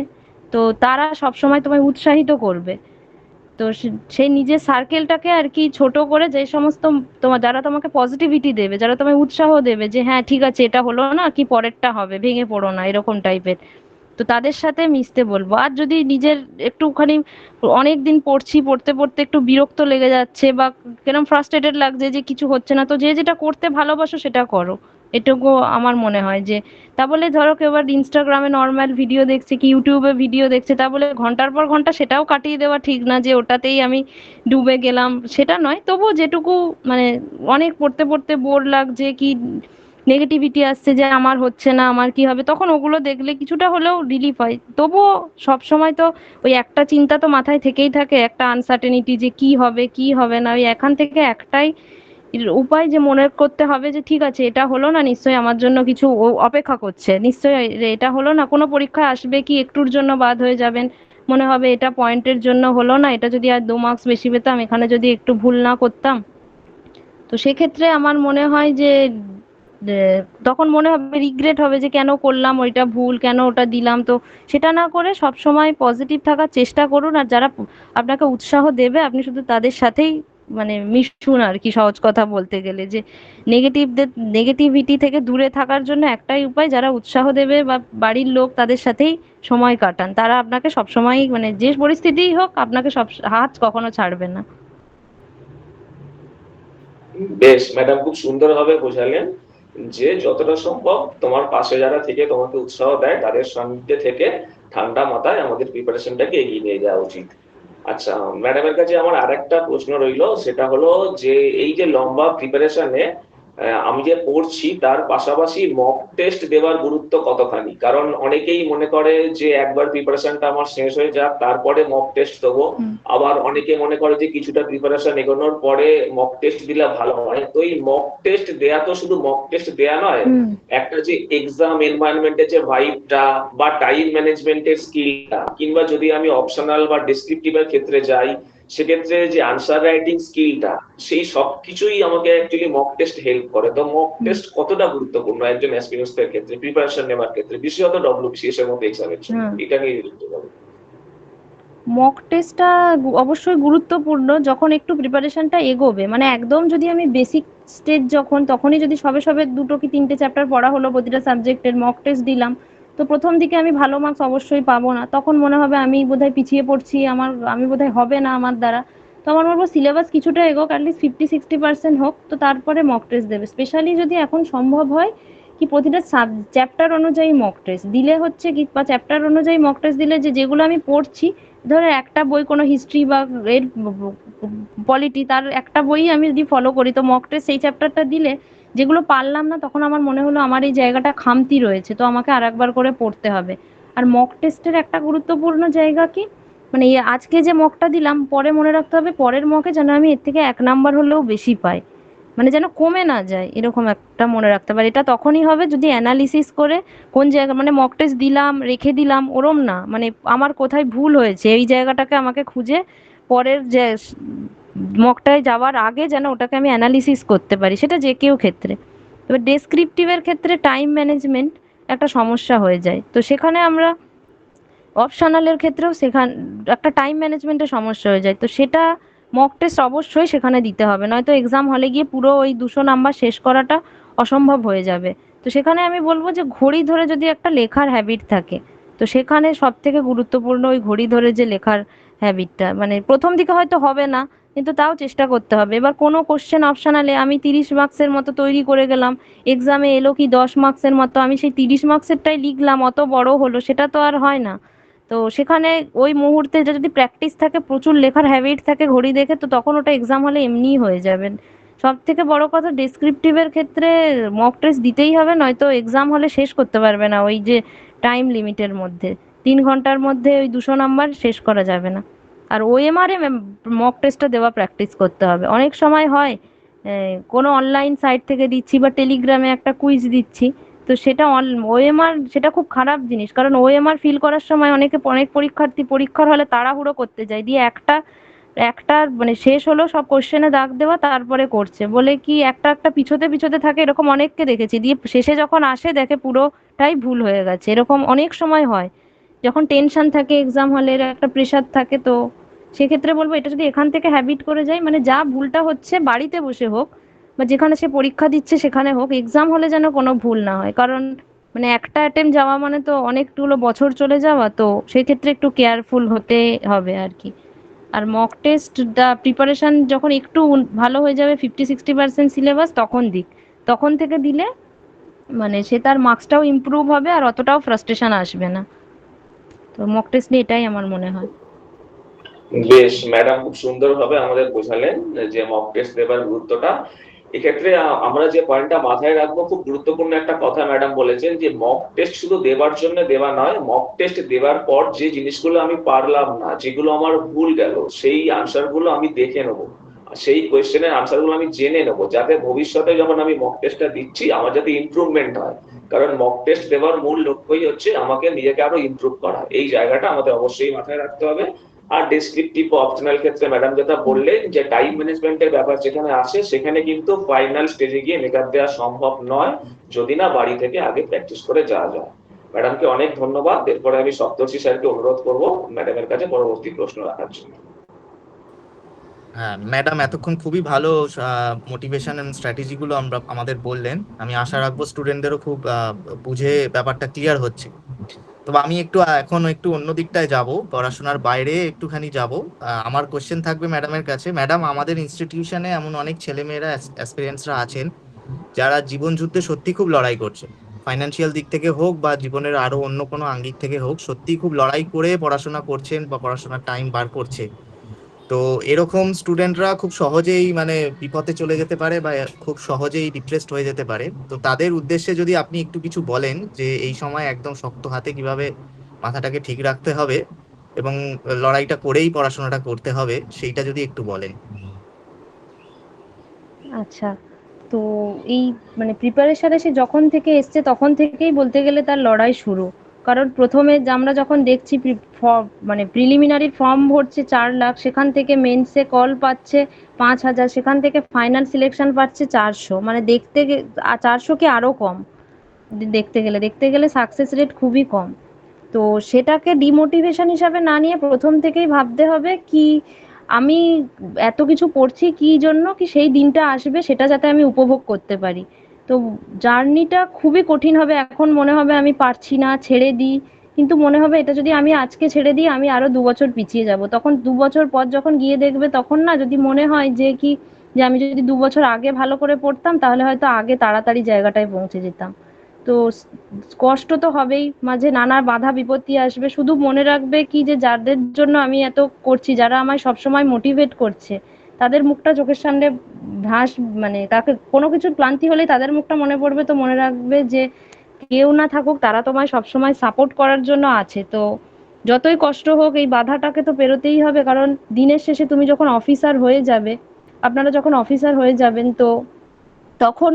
তো তারা সব সময় তোমায় উৎসাহিত করবে। তো সেই নিজের সার্কেলটাকে আর কি ছোট করে যে সমস্ত তোমার যারা তোমাকে পজিটিভিটি দেবে, যারা তোমায় উৎসাহ দেবে যে হ্যাঁ ঠিক আছে এটা হলো না কি পরেরটা হবে, ভেঙে পড়ো না, এরকম টাইপের। তো তাদের সাথে মিশতে বলবো। আর যদি নিজের একটুখানি অনেক দিন পড়ছি, পড়তে পড়তে একটু বিরক্ত লেগে যাচ্ছে বা কিরম ফ্রাস্ট্রেটেড লাগছে যে কিছু হচ্ছে না, তো যে যেটা করতে ভালোবাসো সেটা করো। এটুকু আমার মনে হয় যে তা বলে ধরো কেউ আবার ইনস্টাগ্রামে নর্মাল ভিডিও দেখছে কি ইউটিউবে ভিডিও দেখছে তা বলে ঘন্টার পর ঘন্টা সেটাও কাটিয়ে দেওয়া ঠিক না যে ওটাতেই আমি ডুবে গেলাম, সেটা নয়। তবুও যেটুকু মানে অনেক পড়তে পড়তে বোর লাগছে কি নেগেটিভিটি আসছে যে আমার হচ্ছে না আমার কি হবে, তখন ওগুলো দেখলে কিছুটা হলেও রিলিফ হয়। তবুও সব সময় তো ওই একটা চিন্তা তো মাথায় থেকেই থাকে, একটা আনসার্টেনিটি যে কি হবে কি হবে না। ওই এখান থেকে একটাই উপায় যে মনে করতে হবে যে ঠিক আছে এটা হলো না নিশ্চয়ই আমার জন্য কিছু অপেক্ষা করছে, নিশ্চয়ই এটা হলো না কোনো পরীক্ষায় আসবে কি একটুর জন্য বাদ হয়ে যাবেন, মনে হবে এটা পয়েন্টের জন্য হলো না, এটা যদি আর 2 মার্কস বেশি পেতাম, এখানে যদি একটু ভুল না করতাম। তো সেক্ষেত্রে আমার মনে হয় যে যে তখন মনে হবে রিগ্রেট হবে যে কেন করলাম ওইটা ভুল, কেন ওটা দিলাম। তো সেটা না করে সব সময় পজিটিভ থাকার চেষ্টা করুন, আর যারা আপনাকে উৎসাহ দেবে আপনি শুধু তাদের সাথেই মানে মিশুন আর কি, সহজ কথা বলতে গেলে যে নেগেটিভিটি থেকে দূরে থাকার জন্য একটাই উপায়, যারা উৎসাহ দেবে বা বাড়ির লোক তাদের সাথেই সময় কাটান, তারা আপনাকে সবসময় মানে যে পরিস্থিতিই হোক আপনাকে সব হাত কখনো ছাড়বে না। বেশ ম্যাডাম, খুব সুন্দরভাবে বোঝালেন যে যতটা সম্ভব তোমার পাশে যারা থেকে তোমাকে উৎসাহ দেয় তাদের সান্নিধ্যে থেকে ঠান্ডা মাথায় আমাদের প্রিপারেশনটাকে এগিয়ে নিয়ে যাওয়া উচিত। আচ্ছা, ম্যাডামের কাছে আমার আরেকটা প্রশ্ন রইলো, সেটা হলো যে এই যে লম্বা প্রিপারেশনে আমি যে পড়ছি তার পাশাপাশি মক টেস্ট দেওয়ার গুরুত্ব কতখানি? কারণ অনেকেই মনে করে যে একবার প্রিপারেশনটা আমার শেষ হয়ে যাক তারপরে মক টেস্ট দেবো, আবার অনেকে মনে করে যে কিছুটা প্রিপারেশন এগোনোর পরে মক টেস্ট দিলে ভালো হয়। তো এই মক টেস্ট দেয়া তো শুধু মক টেস্ট দেয়া নয়, একটা যে এক্সাম এনভায়রনমেন্টের যে ভাইবটা বা টাইম ম্যানেজমেন্টের স্কিলটা, কিংবা যদি আমি অপশনাল বা ডেসক্রিপটিভের ক্ষেত্রে যাই সেক্ষেত্রে যে আনসার রাইটিং স্কিলটা, সেই সবকিছুই আমাকে অ্যাকচুয়ালি মক টেস্ট হেল্প করে। তো মক টেস্ট কতটা গুরুত্বপূর্ণ একজন অ্যাসপিরেন্টসদের ক্ষেত্রে, প্রিপারেশন নেওয়ার ক্ষেত্রে, বিশেষত ডব্লিউবিসিএস এর মতো এক্সামের জন্য, হুম। এটা নিয়ে একটু বলুন। মক টেস্টটা অবশ্যই গুরুত্বপূর্ণ যখন একটু প্রিপারেশনটা এগোবে, মানে একদম যদি আমি বেসিক স্টেজ যখন তখনই যদি সবে সবে 2 কি 3টে চ্যাপ্টার পড়া হলো প্রতিটা সাবজেক্টের মক টেস্ট দিলাম, তো প্রথম দিকে আমি ভালো মার্কস অবশ্যই পাবো না, তখন মনে হবে আমি বোধহয় পিছিয়ে পড়ছি, আমি বোধহয় হবে না আমার দ্বারা। তো আমার বলবো সিলেবাস কিছুটা এগোক, অ্যাটলিস্ট 50-60% হোক, তো তারপরে মক টেস্ট দেবে। স্পেশালি যদি এখন সম্ভব হয় কি প্রতিটা চ্যাপ্টার অনুযায়ী মক টেস্ট দিলে হচ্ছে কি, বা চ্যাপ্টার অনুযায়ী মক টেস্ট দিলে যে যেগুলো আমি পড়ছি, ধরো একটা বই কোনো হিস্ট্রি বা এর পলিটি, তার একটা বই আমি যদি ফলো করি তো মক টেস্ট সেই চ্যাপ্টারটা দিলে যেগুলো পারলাম না তখন আমার মনে হলো আমার এই জায়গাটা খামতি রয়েছে, তো আমাকে আর একবার করে পড়তে হবে। আর মক টেস্টের একটা গুরুত্বপূর্ণ জায়গা কি, মানে আজকে যে মকটা দিলাম পরে মনে রাখতে হবে পরের মকে যেন আমি এর থেকে 1 নাম্বার হলেও বেশি পাই, মানে যেন কমে না যায়, এরকম একটা মনে রাখতে পারি। এটা তখনই হবে যদি অ্যানালিসিস করে কোন জায়গা মানে মক টেস্ট দিলাম রেখে দিলাম ওরম না, মানে আমার কোথায় ভুল হয়েছে এই জায়গাটাকে আমাকে খুঁজে পরের যে মকটায় যাওয়ার আগে যেন ওটাকে আমি অ্যানালিসিস করতে পারি, সেটা যে কেউ ক্ষেত্রে। এবার ডেসক্রিপটিভের ক্ষেত্রে টাইম ম্যানেজমেন্ট একটা সমস্যা হয়ে যায়, তো সেখানে আমরা অপশনালের ক্ষেত্রেও সেখান একটা টাইম ম্যানেজমেন্টের সমস্যা হয়ে যায়, তো সেটা মক টেস্ট অবশ্যই সেখানে দিতে হবে, নয়তো এক্সাম হলে গিয়ে পুরো ওই 200 নাম্বার শেষ করাটা অসম্ভব হয়ে যাবে। তো সেখানে আমি বলবো যে ঘড়ি ধরে যদি একটা লেখার হ্যাবিট থাকে, তো সেখানে সব থেকে গুরুত্বপূর্ণ ওই ঘড়ি ধরে যে লেখার হ্যাবিটটা, মানে প্রথম দিকে হয়তো হবে না কিন্তু তাও চেষ্টা করতে হবে। এবার কোনো কোশ্চেন অপশনালে আমি 30 মার্কসের মতো তৈরি করে গেলাম, এক্সামে এলো কি 10 মার্কসের মতো, আমি সেই 30 মার্কসেরটাই লিখলাম, অত বড় হলো, সেটা তো আর হয় না। তো তো সেখানে ওই মুহূর্তে এটা যদি প্র্যাকটিস থাকে, প্রচুর লেখার হ্যাবিট থাকে ঘড়ি দেখে, তো তখন ওটা এক্সাম হলে এমনিই হয়ে যাবে। সব থেকে বড় কথা, ডেসক্রিপটিভের ক্ষেত্রে মক টেস্ট দিতেই হবে, নয়তো এক্সাম হলে শেষ করতে পারবে না ওই যে টাইম লিমিটের মধ্যে। 3 ঘন্টার মধ্যে ওই 200 নাম্বার শেষ করা যাবে না। আর ওএমআরে মক টেস্টটা দেওয়া প্র্যাকটিস করতে হবে। অনেক সময় হয় কোনো অনলাইন সাইট থেকে দিচ্ছি বা টেলিগ্রামে একটা কুইজ দিচ্ছি, তো সেটা ওএমআর সেটা খুব খারাপ জিনিস, কারণ ওএমআর ফিল করার সময় অনেক পরীক্ষার্থী পরীক্ষার হলে তাড়াহুড়ো করতে যায়, দিয়ে একটা একটা মানে শেষ হলো সব কোশ্চেনে দাগ দেওয়া, তারপরে করছে বলে কি একটা একটা পিছোতে পিছোতে থাকে, এরকম অনেককে দেখেছি, দিয়ে শেষে যখন আসে দেখে পুরোটাই ভুল হয়ে গেছে। এরকম অনেক সময় হয় যখন টেনশন থাকে, এক্সাম হলের একটা প্রেশার থাকে। তো সেক্ষেত্রে বলবো এটা যদি এখান থেকে হ্যাবিট করে যায়, মানে যা ভুলটা হচ্ছে বাড়িতে বসে হোক বা যেখানে সে পরীক্ষা দিচ্ছে সেখানে হোক, এক্সাম হলে যেন কোনো ভুল না হয়। কারণ মানে একটা অ্যাটেম্প যাওয়া মানে তো অনেকগুলো বছর চলে যাওয়া, তো সেক্ষেত্রে একটু কেয়ারফুল হতে হবে আর কি। আর মক টেস্ট প্রিপারেশন যখন একটু ভালো হয়ে যাবে, 50-60% সিলেবাস, তখন দিক। তখন থেকে দিলে মানে সে তার মার্কসটাও ইমপ্রুভ হবে আর অতটাও ফ্রাস্ট্রেশন আসবে না। তো মক টেস্ট নিয়ে এটাই আমার মনে হয়। বেশ, ম্যাডাম খুব সুন্দরভাবে আমাদের বোঝালেন যে মক টেস্ট দেবার গুরুত্বটা। এক্ষেত্রে আমরা যে পয়েন্টটা মাথায় রাখবো, খুব গুরুত্বপূর্ণ একটা কথা ম্যাডাম বলেছেন যে মক টেস্ট শুধু দেবার জন্য দেওয়া নয়, মক টেস্ট দেওয়ার পর যে জিনিসগুলো আমি পারলাম না, যেগুলো আমার ভুল গেল, সেই আনসার গুলো আমি দেখে নেবো, সেই কোয়েশ্চেনের আনসার গুলো আমি জেনে নেবো, যাতে ভবিষ্যতে যখন আমি মক টেস্টটা দিচ্ছি আমার যাতে ইমপ্রুভমেন্ট হয়। কারণ মক টেস্ট দেওয়ার মূল লক্ষ্যই হচ্ছে আমাকে নিজেকে আরো ইমপ্রুভ করা। এই জায়গাটা আমাদের অবশ্যই মাথায় রাখতে হবে। আর ডেসক্রিপটিভ অপশনাল ক্ষেত্রে ম্যাডাম যেটা বললেন যে টাইম ম্যানেজমেন্টের ব্যাপার যেখানে আসে, সেখানে কিন্তু ফাইনাল স্টেজে গিয়ে মেকআপ দেওয়া সম্ভব নয় যদি না বাড়ি থেকে আগে প্র্যাকটিস করে যাওয়া যায়। ম্যাডামকে অনেক ধন্যবাদ। এরপরে আমি সপ্তর্ষি স্যারকে অনুরোধ করবো ম্যাডামের কাছে পরবর্তী প্রশ্ন রাখার জন্য। হ্যাঁ, ম্যাডাম এতক্ষণ খুবই ভালো মোটিভেশন এন্ড স্ট্র্যাটেজি গুলো আমাদের বললেন। আমি আশা রাখবো স্টুডেন্টদেরও খুব বুঝে ব্যাপারটা ক্লিয়ার হচ্ছে। তো আমি এখন একটু অন্য দিকটায় যাব, পড়াশোনার বাইরে একটুখানি যাব। আমার কোশ্চেন থাকবে ম্যাডামের কাছে। ম্যাডাম, আমাদের ইনস্টিটিউশনে এমন অনেক ছেলেমেয়েরা অ্যাসপিরেন্টসরা আছেন যারা জীবন যুদ্ধে সত্যি খুব লড়াই করছে, ফাইন্যান্সিয়াল দিক থেকে হোক বা জীবনের আরো অন্য কোনো আঙ্গিক থেকে হোক, সত্যি খুব লড়াই করে পড়াশোনা করছেন বা পড়াশোনার টাইম বার করছে। তো এরকম স্টুডেন্টরা খুব সহজেই মানে বিপথে চলে যেতে পারে বা খুব সহজেই ডিপ্রেসড হয়ে যেতে পারে। তো তাদের উদ্দেশ্যে যদি আপনি একটু কিছু বলেন যে এই সময় একদম শক্ত হাতে কিভাবে মাথাটাকে ঠিক রাখতে হবে এবং লড়াইটা করেই পড়াশোনাটা করতে হবে, সেইটা যদি একটু বলেন। আচ্ছা, তো এই মানে প্রিপারেশন এসে যখন থেকে এসছে তখন থেকেই বলতে গেলে তার লড়াই শুরু। কারণ প্রথমে আমরা যখন দেখছি মানে প্রিলিমিনারি ফর্ম ভরছে 4 লাখ, সেখান থেকে মেন্সে কল পাচ্ছে 5,000, সেখান থেকে ফাইনাল সিলেকশন পাচ্ছে 400, মানে 400 কি আরো কম। দেখতে গেলে সাকসেস রেট খুবই কম। তো সেটাকে ডিমোটিভেশন হিসাবে না নিয়ে প্রথম থেকেই ভাবতে হবে কি আমি এত কিছু পড়ছি কি জন্য, কি সেই দিনটা আসবে সেটা যাতে আমি উপভোগ করতে পারি। তো জার্নিটা খুবই কঠিন হবে, এখন মনে হবে আমি পারছি না, ছেড়ে দিই। কিন্তু মনে হবে এটা যদি আমি আজকে ছেড়ে দিই আমি আরো 2 বছর পিছিয়ে যাব। তখন 2 বছর পর যখন গিয়ে দেখবে, তখন না যদি মনে হয় যে আমি যদি 2 বছর আগে ভালো করে পড়তাম তাহলে হয়তো আগে তাড়াতাড়ি জায়গাটায় পৌঁছে যেতাম। তো কষ্ট তো হবেই, মাঝে নানা বাধা বিপত্তি আসবে। শুধু মনে রাখবে কি যে যাদের জন্য আমি এত করছি, যারা আমায় সবসময় মোটিভেট করছে, তাদের মুখটা চোখের সামনে ভাস, মানে তাকে কোনো কিছুর ক্লান্তি হলেই তাদের মুখটা মনে পড়বে। তো মনে রাখবে যে কেউ না থাকুক, তারা তোমায় সবসময় সাপোর্ট করার জন্য আছে। তো যতই কষ্ট হোক এই বাধাটাকে তো পেরোতেই হবে, কারণ দিনের শেষে তুমি যখন অফিসার হয়ে যাবে, আপনারা যখন অফিসার হয়ে যাবেন, তো তখন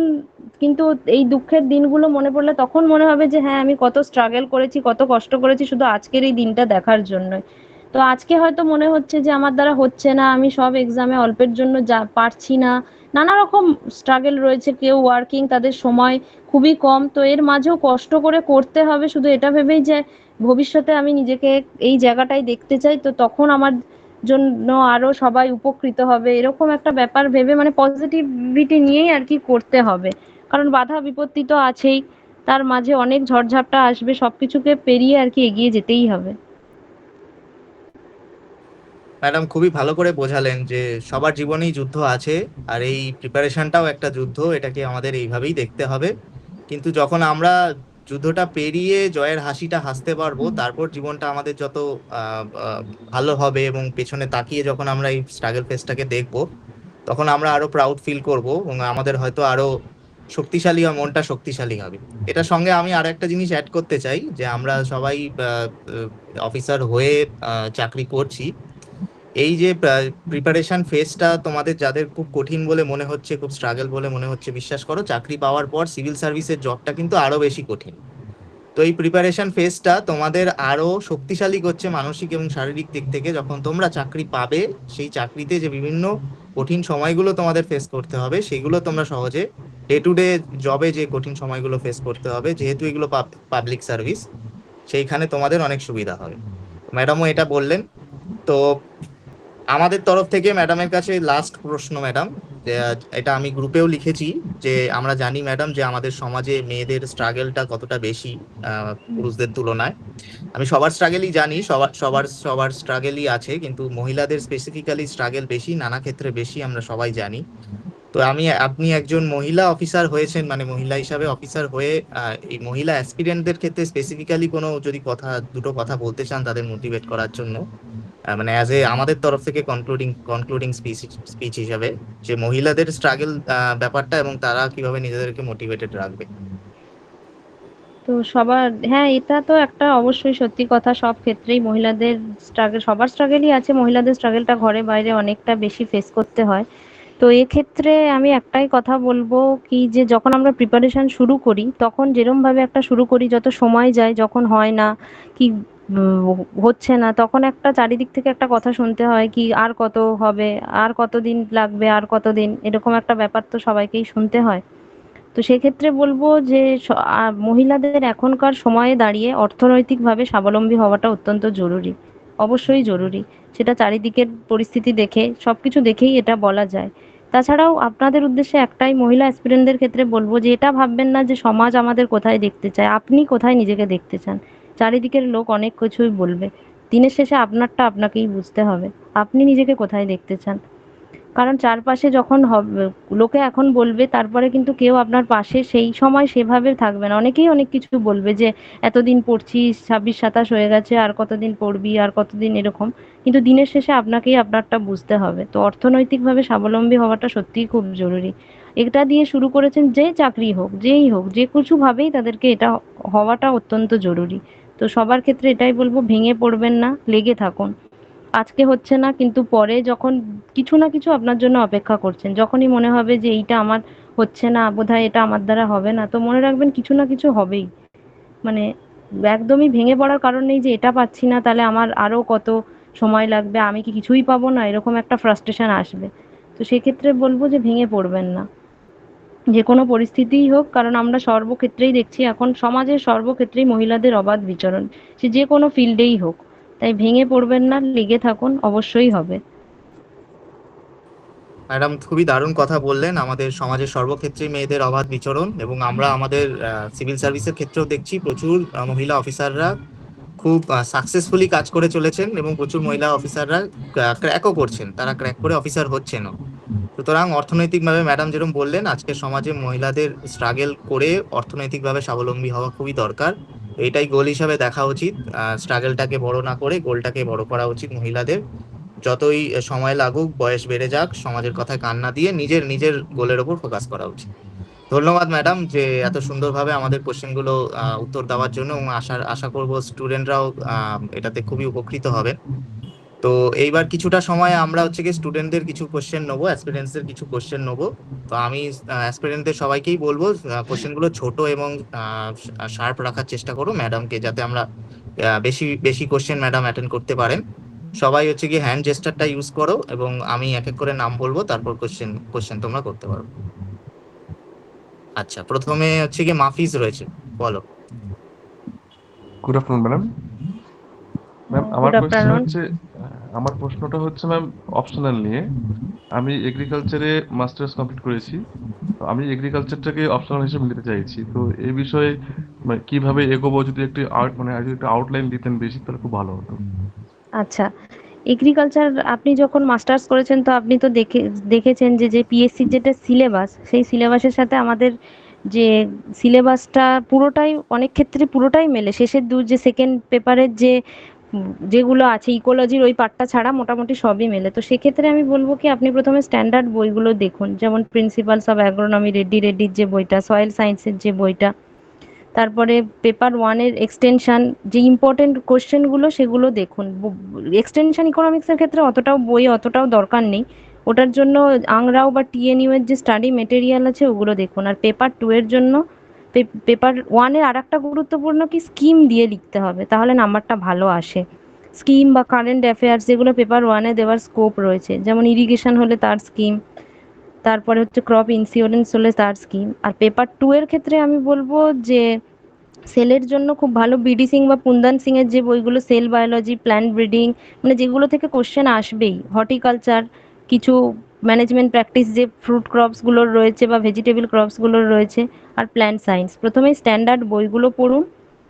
কিন্তু এই দুঃখের দিনগুলো মনে পড়লে তখন মনে হবে যে হ্যাঁ, আমি কত স্ট্রাগল করেছি, কত কষ্ট করেছি শুধু আজকের এই দিনটা দেখার জন্য। তো আজকে হয়তো মনে হচ্ছে যে আমার দ্বারা হচ্ছে না, আমি সব এক্সামে অল্পের জন্য যা পারছি না, নানা রকম স্ট্রাগল রয়েছে, কেউ ওয়ার্কিং, তাদের সময় খুবই কম। তো এর মাঝেও কষ্ট করে করতে হবে, শুধু এটা ভেবেই যে ভবিষ্যতে আমি নিজেকে এই জায়গাটায় দেখতে চাই, তো তখন আমার জন্য আরো সবাই উপকৃত হবে, এরকম একটা ব্যাপার ভেবে মানে পজিটিভিটি নিয়েই আর কি করতে হবে। কারণ বাধা বিপত্তি তো আছেই, তার মাঝে অনেক ঝড়ঝাপটা আসবে, সবকিছুকে পেরিয়ে আর কি এগিয়ে যেতেই হবে। ম্যাডাম খুবই ভালো করে বোঝালেন যে সবার জীবনেই যুদ্ধ আছে, আর এই প্রিপারেশনটাও একটা যুদ্ধ, এটাকে আমাদের এইভাবেই দেখতে হবে। কিন্তু যখন আমরা যুদ্ধটা পেরিয়ে জয়ের হাসিটা হাসতে পারবো, তারপর জীবনটা আমাদের যত ভালো হবে এবং পেছনে তাকিয়ে যখন আমরা এই স্ট্রাগল ফেসটাকে দেখবো, তখন আমরা আরো প্রাউড ফিল করব এবং আমাদের হয়তো আরো শক্তিশালী বা মনটা শক্তিশালী হবে। এটার সঙ্গে আমি আরো একটা জিনিস অ্যাড করতে চাই, যে আমরা সবাই অফিসার হয়ে চাকরি করছি। এই যে প্রিপারেশন ফেজটা তোমাদের যাদের খুব কঠিন বলে মনে হচ্ছে, খুব স্ট্রাগল বলে মনে হচ্ছে, বিশ্বাস করো চাকরি পাওয়ার পর সিভিল সার্ভিসের জবটা কিন্তু আরো বেশি কঠিন। তো এই প্রিপারেশন ফেজটা তোমাদের আরো শক্তিশালী করছে মানসিক এবং শারীরিক দিক থেকে। যখন তোমরা চাকরি পাবে, সেই চাকরিতে যে বিভিন্ন কঠিন সময়গুলো তোমাদের ফেস করতে হবে, সেগুলো তোমরা সহজে ডে টু ডে জবে যে কঠিন সময়গুলো ফেস করতে হবে, যেহেতু এগুলো পাবলিক সার্ভিস, সেইখানে তোমাদের অনেক সুবিধা হবে। ম্যাডামও এটা বললেন। তো আমাদের তরফ থেকে ম্যাডামের কাছে লাস্ট প্রশ্ন ম্যাডাম, এটা আমি গ্রুপেও লিখেছি, যে আমরা জানি ম্যাডাম যে আমাদের সমাজে মেয়েদের স্ট্রাগলটা কতটা বেশি পুরুষদের তুলনায়। আমি সবার স্ট্রাগলই জানি, সবার সবার সবার স্ট্রাগলই আছে, কিন্তু মহিলাদের স্পেসিফিক্যালি স্ট্রাগল বেশি, নানা ক্ষেত্রে বেশি, আমরা সবাই জানি। তো আপনি একজন মহিলা অফিসার হয়েছেন, মানে মহিলা হিসাবে অফিসার হয়ে এই মহিলা অ্যাসপিরেন্টদের ক্ষেত্রে স্পেসিফিক্যালি কোনো যদি দুটো কথা বলতে চান তাদের মোটিভেট করার জন্য, মানে অ্যাজ এ আমাদের তরফ থেকে কনক্লুডিং স্পিচ হিসাবে, যে মহিলাদের স্ট্রাগল ব্যাপারটা এবং তারা কিভাবে নিজেদেরকে মোটিভেটেড রাখবে। তো হ্যাঁ, এটা তো একটা অবশ্যই সত্যি কথা। সব ক্ষেত্রেই মহিলাদের স্ট্রাগল, সবার স্ট্রাগলই আছে, মহিলাদের স্ট্রাগলটা ঘরে বাইরে অনেকটা বেশি ফেস করতে হয়। তো এক্ষেত্রে আমি একটাই কথা বলবো কি, যে যখন আমরা প্রিপারেশন শুরু করি তখন যেরমভাবে একটা শুরু করি, যত সময় যায় যখন হয় না কি হচ্ছে না, তখন একটা চারিদিক থেকে একটা কথা শুনতে হয় কি আর কত হবে, আর কতদিন লাগবে, আর কতদিন, এরকম একটা ব্যাপার তো সবাইকেই শুনতে হয়। তো সেক্ষেত্রে বলবো যে মহিলাদের এখনকার সময়ে দাঁড়িয়ে অর্থনৈতিকভাবে স্বাবলম্বী হওয়াটা অত্যন্ত জরুরি, অবশ্যই জরুরি। সেটা চারিদিকের পরিস্থিতি দেখে, সবকিছু দেখেই এটা বলা যায়। তাছাড়াও আপনাদের উদ্দেশ্যে একটাই, মহিলা অ্যাসপিরেন্টদের ক্ষেত্রে বলবো যে এটা ভাববেন না যে সমাজ আমাদের কোথায় দেখতে চায়, আপনি কোথায় নিজেকে দেখতে চান। চারিদিকের লোক অনেক কিছুই বলবে, দিনের শেষে আপনারটা আপনাকেই বুঝতে হবে, আপনি নিজেকে কোথায় দেখতে চান। কারণ চারপাশে যখন লোকে এখন বলবে, তারপরে কিন্তু কেউ আপনার পাশে সেই সময় সেভাবে থাকবে না। অনেকেই অনেক কিছু বলবে যে এতদিন পড়ছিস, 26-27 হয়ে গেছে, আর কতদিন পড়বি, আর কতদিন, এরকম। কিন্তু দিনের শেষে আপনাকেই আপনারটা বুঝতে হবে। তো অর্থনৈতিকভাবে স্বাবলম্বী হওয়াটা সত্যিই খুব জরুরি। এটা দিয়ে শুরু করেছেন, যে চাকরি হোক, যেই হোক, যে কিছুভাবেই তাদেরকে এটা হওয়াটা অত্যন্ত জরুরি। তো সবার ক্ষেত্রে এটাই বলবো, ভেঙে পড়বেন না, লেগে থাকুন। আজকে হচ্ছে না, কিন্তু পরে যখন কিছু না কিছু আপনার জন্য অপেক্ষা করছেন, যখনই মনে হবে যে এইটা আমার হচ্ছে না, বোধহয় এটা আমার দ্বারা হবে না, তো মনে রাখবেন কিছু না কিছু হবেই। মানে একদমই ভেঙে পড়ার কারণ নেই যে এটা পাচ্ছি না তাহলে আমার আরো কত সময় লাগবে, আমি কি কিছুই পাবো না, এরকম একটা ফ্রাস্ট্রেশন আসবে। তো সেক্ষেত্রে বলবো যে ভেঙে পড়বেন না, যে কোনো পরিস্থিতিই হোক। কারণ আমরা সর্বক্ষেত্রেই দেখছি এখন সমাজের সর্বক্ষেত্রেই মহিলাদের অবাধ বিচরণ, সে যে কোনো ফিল্ডেই হোক। তাই ভেঙে পড়বেন না, লেগে থাকুন, অবশ্যই হবে। ম্যাডাম খুবই দারুণ কথা বললেন। আমাদের সমাজের সর্বক্ষেত্রেই মেয়েদের অবাধ বিচরণ, এবং আমরা আমাদের সিভিল সার্ভিসের ক্ষেত্রেও দেখছি প্রচুর মহিলা অফিসাররা খুব সাকসেসফুলি কাজ করে চলেছেন, এবং প্রচুর মহিলা অফিসাররা ক্র্যাকও করছেন, তারা ক্র্যাক করে অফিসার হচ্ছেনও। সুতরাং অর্থনৈতিকভাবে ম্যাডাম যেরকম বললেন, আজকের সমাজে মহিলাদের স্ট্রাগল করে অর্থনৈতিকভাবে স্বাবলম্বী হওয়া খুবই দরকার। এটাই গোল হিসাবে দেখা উচিত, স্ট্রাগলটাকে বড় না করে গোলটাকে বড় করা উচিত মহিলাদের। যতই সময় লাগুক, বয়স বেড়ে যাক, সমাজের কথায় কান না দিয়ে নিজের নিজের গোলের ওপর ফোকাস করা উচিত। ধন্যবাদ ম্যাডাম, যে এত সুন্দরভাবে আমাদের কোশ্চেনগুলো উত্তর দেওয়ার জন্য, এবং আশা করব স্টুডেন্টরাও এটাতে খুবই উপকৃত হবে। তো এইবার কিছুটা সময় আমরা হচ্ছে কি স্টুডেন্টদের কিছু কোশ্চেন নেবো, অ্যাসপিরেন্টসদের কিছু কোশ্চেন নেবো। তো আমি অ্যাসপিরেন্টদের সবাইকেই বলবো কোশ্চেনগুলো ছোট এবং শার্প রাখার চেষ্টা করো ম্যাডামকে, যাতে আমরা বেশি বেশি কোশ্চেন ম্যাডাম অ্যাটেন্ড করতে পারেন। সবাই হচ্ছে কি হ্যান্ড জেস্টারটা ইউজ করো, এবং আমি এক এক করে নাম বলবো, তারপর কোশ্চেন তোমরা করতে পারো। আচ্ছা, প্রথমে হচ্ছে কি মাফিজ রয়েছে, বলো। Good afternoon madam. Ma'am good afternoon. আমার প্রশ্নটা হচ্ছে ম্যাম অপশনাল নিয়ে। আমি এগ্রিকালচারে মাস্টার্স কমপ্লিট করেছি, তো আমি এগ্রিকালচারটাকে অপশনাল হিসেবে নিতে চাইছি। তো এই বিষয়ে মানে কিভাবে এগোবো, যদি একটু যদি একটু আউটলাইন দিতেন বেশি, তাহলে খুব ভালো হতো। আচ্ছা, এগ্রিকালচার আপনি যখন মাস্টার্স করেছেন, তো আপনি তো দেখেছেন যে যে পিএসসির যেটা সিলেবাস, সেই সিলেবাসের সাথে আমাদের যে সিলেবাসটা পুরোটাই অনেক ক্ষেত্রে পুরোটাই মেলে, শেষের যে সেকেন্ড পেপারের যে যেগুলো আছে ইকোলজির ওই পার্টটা ছাড়া মোটামুটি সবই মেলে। তো সেক্ষেত্রে আমি বলবো কি আপনি প্রথমে স্ট্যান্ডার্ড বইগুলো দেখুন, যেমন প্রিন্সিপালস অফ অ্যাগ্রোনমি রেড্ডির যে বইটা, সয়েল সায়েন্সের যে বইটা, তারপরে পেপার ওয়ানের এক্সটেনশন যে ইম্পর্টেন্ট কোশ্চেনগুলো সেগুলো দেখুন। এক্সটেনশন ইকোনমিক্সের ক্ষেত্রে অতটাও দরকার নেই, ওটার জন্য আংরাও বা টিএনইউ এর যে স্টাডি মেটেরিয়াল আছে ওগুলো দেখুন। আর পেপার টু এর জন্য পেপার ওয়ানের আর একটা গুরুত্বপূর্ণ কি স্কিম দিয়ে লিখতে হবে, তাহলে নাম্বারটা ভালো আসে। স্কিম বা কারেন্ট অ্যাফেয়ার্স যেগুলো পেপার ওয়ানে দেওয়ার স্কোপ রয়েছে, যেমন ইরিগেশন হলে তার স্কিম, তারপরে হচ্ছে ক্রপ ইন্স্যুরেন্স হলে তার স্কিম। আর পেপার টু এর ক্ষেত্রে আমি বলবো যে সেলের জন্য খুব ভালো বিডি সিং বা পুন্দান সিং এর যে বইগুলো, সেল বায়োলজি, প্ল্যান্ট ব্রিডিং, মানে যেগুলো থেকে কোশ্চেন আসবেই, হর্টিকালচার, কিছু ম্যানেজমেন্ট প্র্যাকটিস যে ফ্রুট ক্রপসগুলোর রয়েছে বা ভেজিটেবল ক্রপসগুলোর রয়েছে, আর প্ল্যান্ট সায়েন্স। প্রথমেই স্ট্যান্ডার্ড বইগুলো পড়ুন,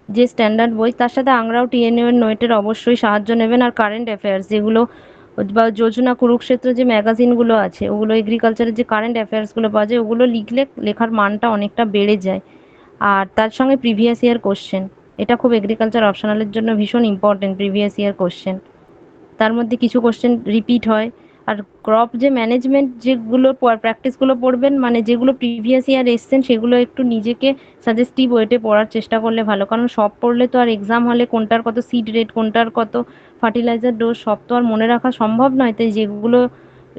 যে স্ট্যান্ডার্ড বই, তার সাথে আংরাও টিএনইউ এর নোয়েটের অবশ্যই সাহায্য নেবেন। আর কারেন্ট অ্যাফেয়ার্স যেগুলো বা যোজনা কুরুক্ষেত্র যে ম্যাগাজিনগুলো আছে, ওগুলো এগ্রিকালচারের যে কারেন্ট অ্যাফেয়ার্সগুলো পাওয়া যায়, ওগুলো লিখলে লেখার মানটা অনেকটা বেড়ে যায়। আর তার সঙ্গে প্রিভিয়াস ইয়ার কোশ্চেন, এটা খুব এগ্রিকালচার অপশনালের জন্য ভীষণ ইম্পর্টেন্ট, প্রিভিয়াস ইয়ার কোশ্চেন। তার মধ্যে কিছু কোশ্চেন রিপিট হয়। আর ক্রপ যে ম্যানেজমেন্ট যেগুলো প্র্যাকটিসগুলো পড়বেন, মানে যেগুলো প্রিভিয়াস ইয়ার এসছেন সেগুলো একটু নিজেকে সাজেস্টিভ ওয়েতে পড়ার চেষ্টা করলে ভালো, কারণ সব পড়লে তো আর এক্সাম হলে কোনটার কত সিড রেট, কোনটার কত ফার্টিলাইজার ডোজ, সব তো আর মনে রাখা সম্ভব নয়। তাই যেগুলো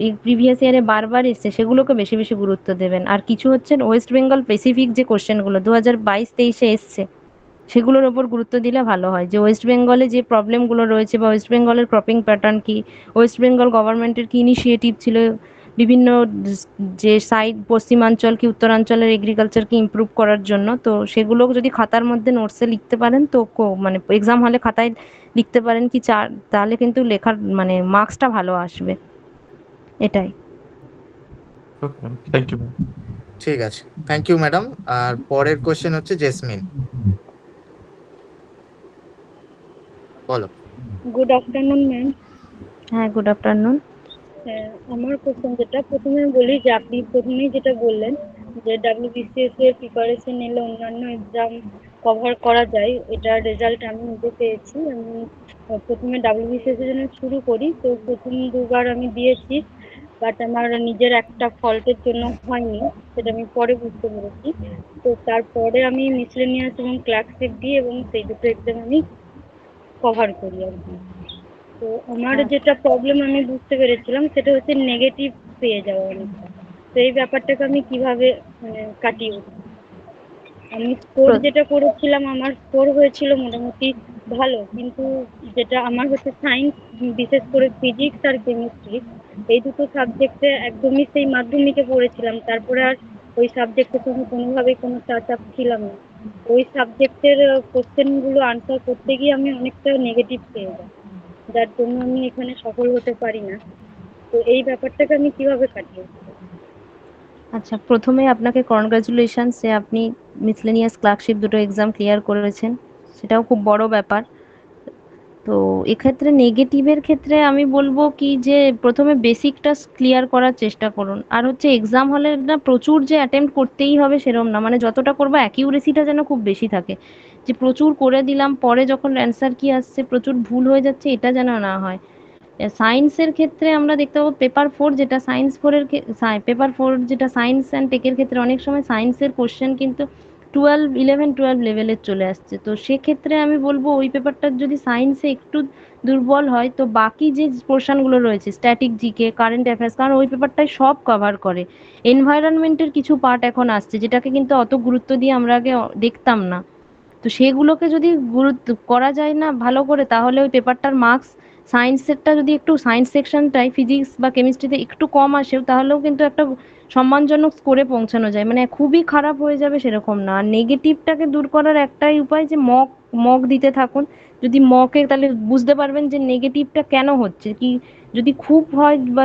এই প্রিভিয়াস ইয়ারে বারবার এসছে সেগুলোকে বেশি বেশি গুরুত্ব দেবেন। আর কিছু হচ্ছে ওয়েস্ট বেঙ্গল স্পেসিফিক যে কোশ্চেনগুলো 2022-23 এসছে, সেগুলোর ওপর গুরুত্ব দিলে ভালো হয়, যে ওয়েস্ট বেঙ্গলে যে প্রবলেমগুলো রয়েছে বা ওয়েস্ট বেঙ্গলের ক্রপিং প্যাটার্ন কি, ওয়েস্ট বেঙ্গল গভর্নমেন্টের কি ইনিশিয়েটিভ ছিল বিভিন্ন যে সাইড, পশ্চিমাঞ্চল কি উত্তরাঞ্চলের এগ্রিকালচারকে ইমপ্রুভ করার জন্য। তো সেগুলো যদি খাতার মধ্যে নোটসে লিখতে পারেন, তো মানে এক্সাম হলে খাতায় লিখতে পারেন কি চার, তাহলে কিন্তু লেখার মানে মার্কসটা ভালো আসবে। এটাই। Okay ma'am, thank you ma'am. ঠিক আছে, থ্যাংক ইউ ম্যাডাম। আর পরের কোশ্চেন হচ্ছে জেসমিন, বলো। Good afternoon ma'am. হ্যাঁ, গুড আফটারনুন। আমার কোশ্চেন যেটা প্রথমে বলি, যে আপনি প্রথমেই যেটা বললেন যে ডাব্লিউবিসিএস এর প্রিপারেশন নিলে অন্যান্য এক্সাম কভার করা যায়, এটার রেজাল্ট আমি নিজে পেয়েছি। আমি প্রথমে ডাব্লিউবিসিএস এর জন্য শুরু করি, তো প্রথম দুবার আমি দিয়েছি, বাট আমার নিজের একটা ফল্টের জন্য হয়নি, সেটা আমি পরে বুঝতে পেরেছি। তো তারপরে আমি মিসলেনিয়াস এবং ক্লার্কশিপ দিই এবং সেই দুটো এক্সাম আমি কভার করি আর কি। তো আমার যেটা প্রবলেম আমি বুঝতে পেরেছিলাম সেটা হচ্ছে নেগেটিভ পেয়ে যাওয়া অনেকটা। তো এই ব্যাপারটাকে আমি কিভাবে মানে কাটিয়ে উঠবো? আমি স্কোর যেটা করেছিলাম, আমার স্কোর হয়েছিল মোটামুটি ভালো, কিন্তু যেটা আমার হচ্ছে সায়েন্স, বিশেষ করে ফিজিক্স আর কেমিস্ট্রি, এই দুটো সাবজেক্টে একদমই সেই মাধ্যমিকে পড়েছিলাম, তারপরে আর ওই সাবজেক্টের সঙ্গে কোনোভাবেই কোনো টাচ আপ ছিলাম না। ওই সাবজেক্টের কোশ্চেনগুলো আনসার করতে গিয়ে আমি অনেকটা নেগেটিভ পেয়ে যাই, যার জন্য আমি এখানে সফল হতে পারি না। তো এই ব্যাপারটাকে আমি কিভাবে কাটিয়ে উঠবো? আচ্ছা, প্রথমে আপনাকে কনগ্রাচুলেশন যে আপনি মিসলেনিয়াস ক্লার্কশিপ দুটো এক্সাম ক্লিয়ার করেছেন, সেটাও খুব বড় ব্যাপার। তো এক্ষেত্রে নেগেটিভের ক্ষেত্রে আমি বলবো কি যে প্রথমে বেসিকটা ক্লিয়ার করার চেষ্টা করুন। আর হচ্ছে এক্সাম হলে না প্রচুর যে অ্যাটেম্প্ট করতেই হবে সেরকম না, মানে যতটা করবো অ্যাকিউরেসিটা যেন খুব বেশি থাকে, যে প্রচুর করে দিলাম পরে যখন অ্যান্সার কি আসছে প্রচুর ভুল হয়ে যাচ্ছে, এটা যেন না হয়। সায়েন্সের ক্ষেত্রে আমরা দেখতে পাবো পেপার ফোর যেটা পেপার ফোর যেটা সায়েন্স অ্যান্ড টেকের ক্ষেত্রে অনেক সময় সায়েন্সের কোশ্চেন কিন্তু 11-12 লেভেলের চলে আসছে। তো সেক্ষেত্রে আমি বলবো ওই পেপারটার যদি সায়েন্সে একটু দুর্বল হয়, তো বাকি যে পোর্শনগুলো রয়েছে স্ট্যাটিক জিকে, কারেন্ট অ্যাফেয়ার্স, কারণ ওই পেপারটাই সব কভার করে। এনভায়রনমেন্টের কিছু পার্ট এখন আসছে যেটাকে কিন্তু অত গুরুত্ব দিয়ে আমরা আগে দেখতাম না। তো সেগুলোকে যদি গুরুত্ব করা যায় না ভালো করে, তাহলে ওই পেপারটার মার্কস সায়েন্সেরটা যদি একটু সায়েন্স সেকশনটাই ফিজিক্স বা কেমিস্ট্রিতে একটু কম আসেও, তাহলেও কিন্তু একটা সম্মানজনক স্কোরে পৌঁছানো যায়, মানে খুবই খারাপ হয়ে যাবে সেরকম না। আর নেগেটিভটাকে দূর করার একটাই উপায় যে মক মক দিতে থাকুন। যদি মকে, তাহলে বুঝতে পারবেন যে নেগেটিভটা কেন হচ্ছে কি, যদি খুব হয় বা,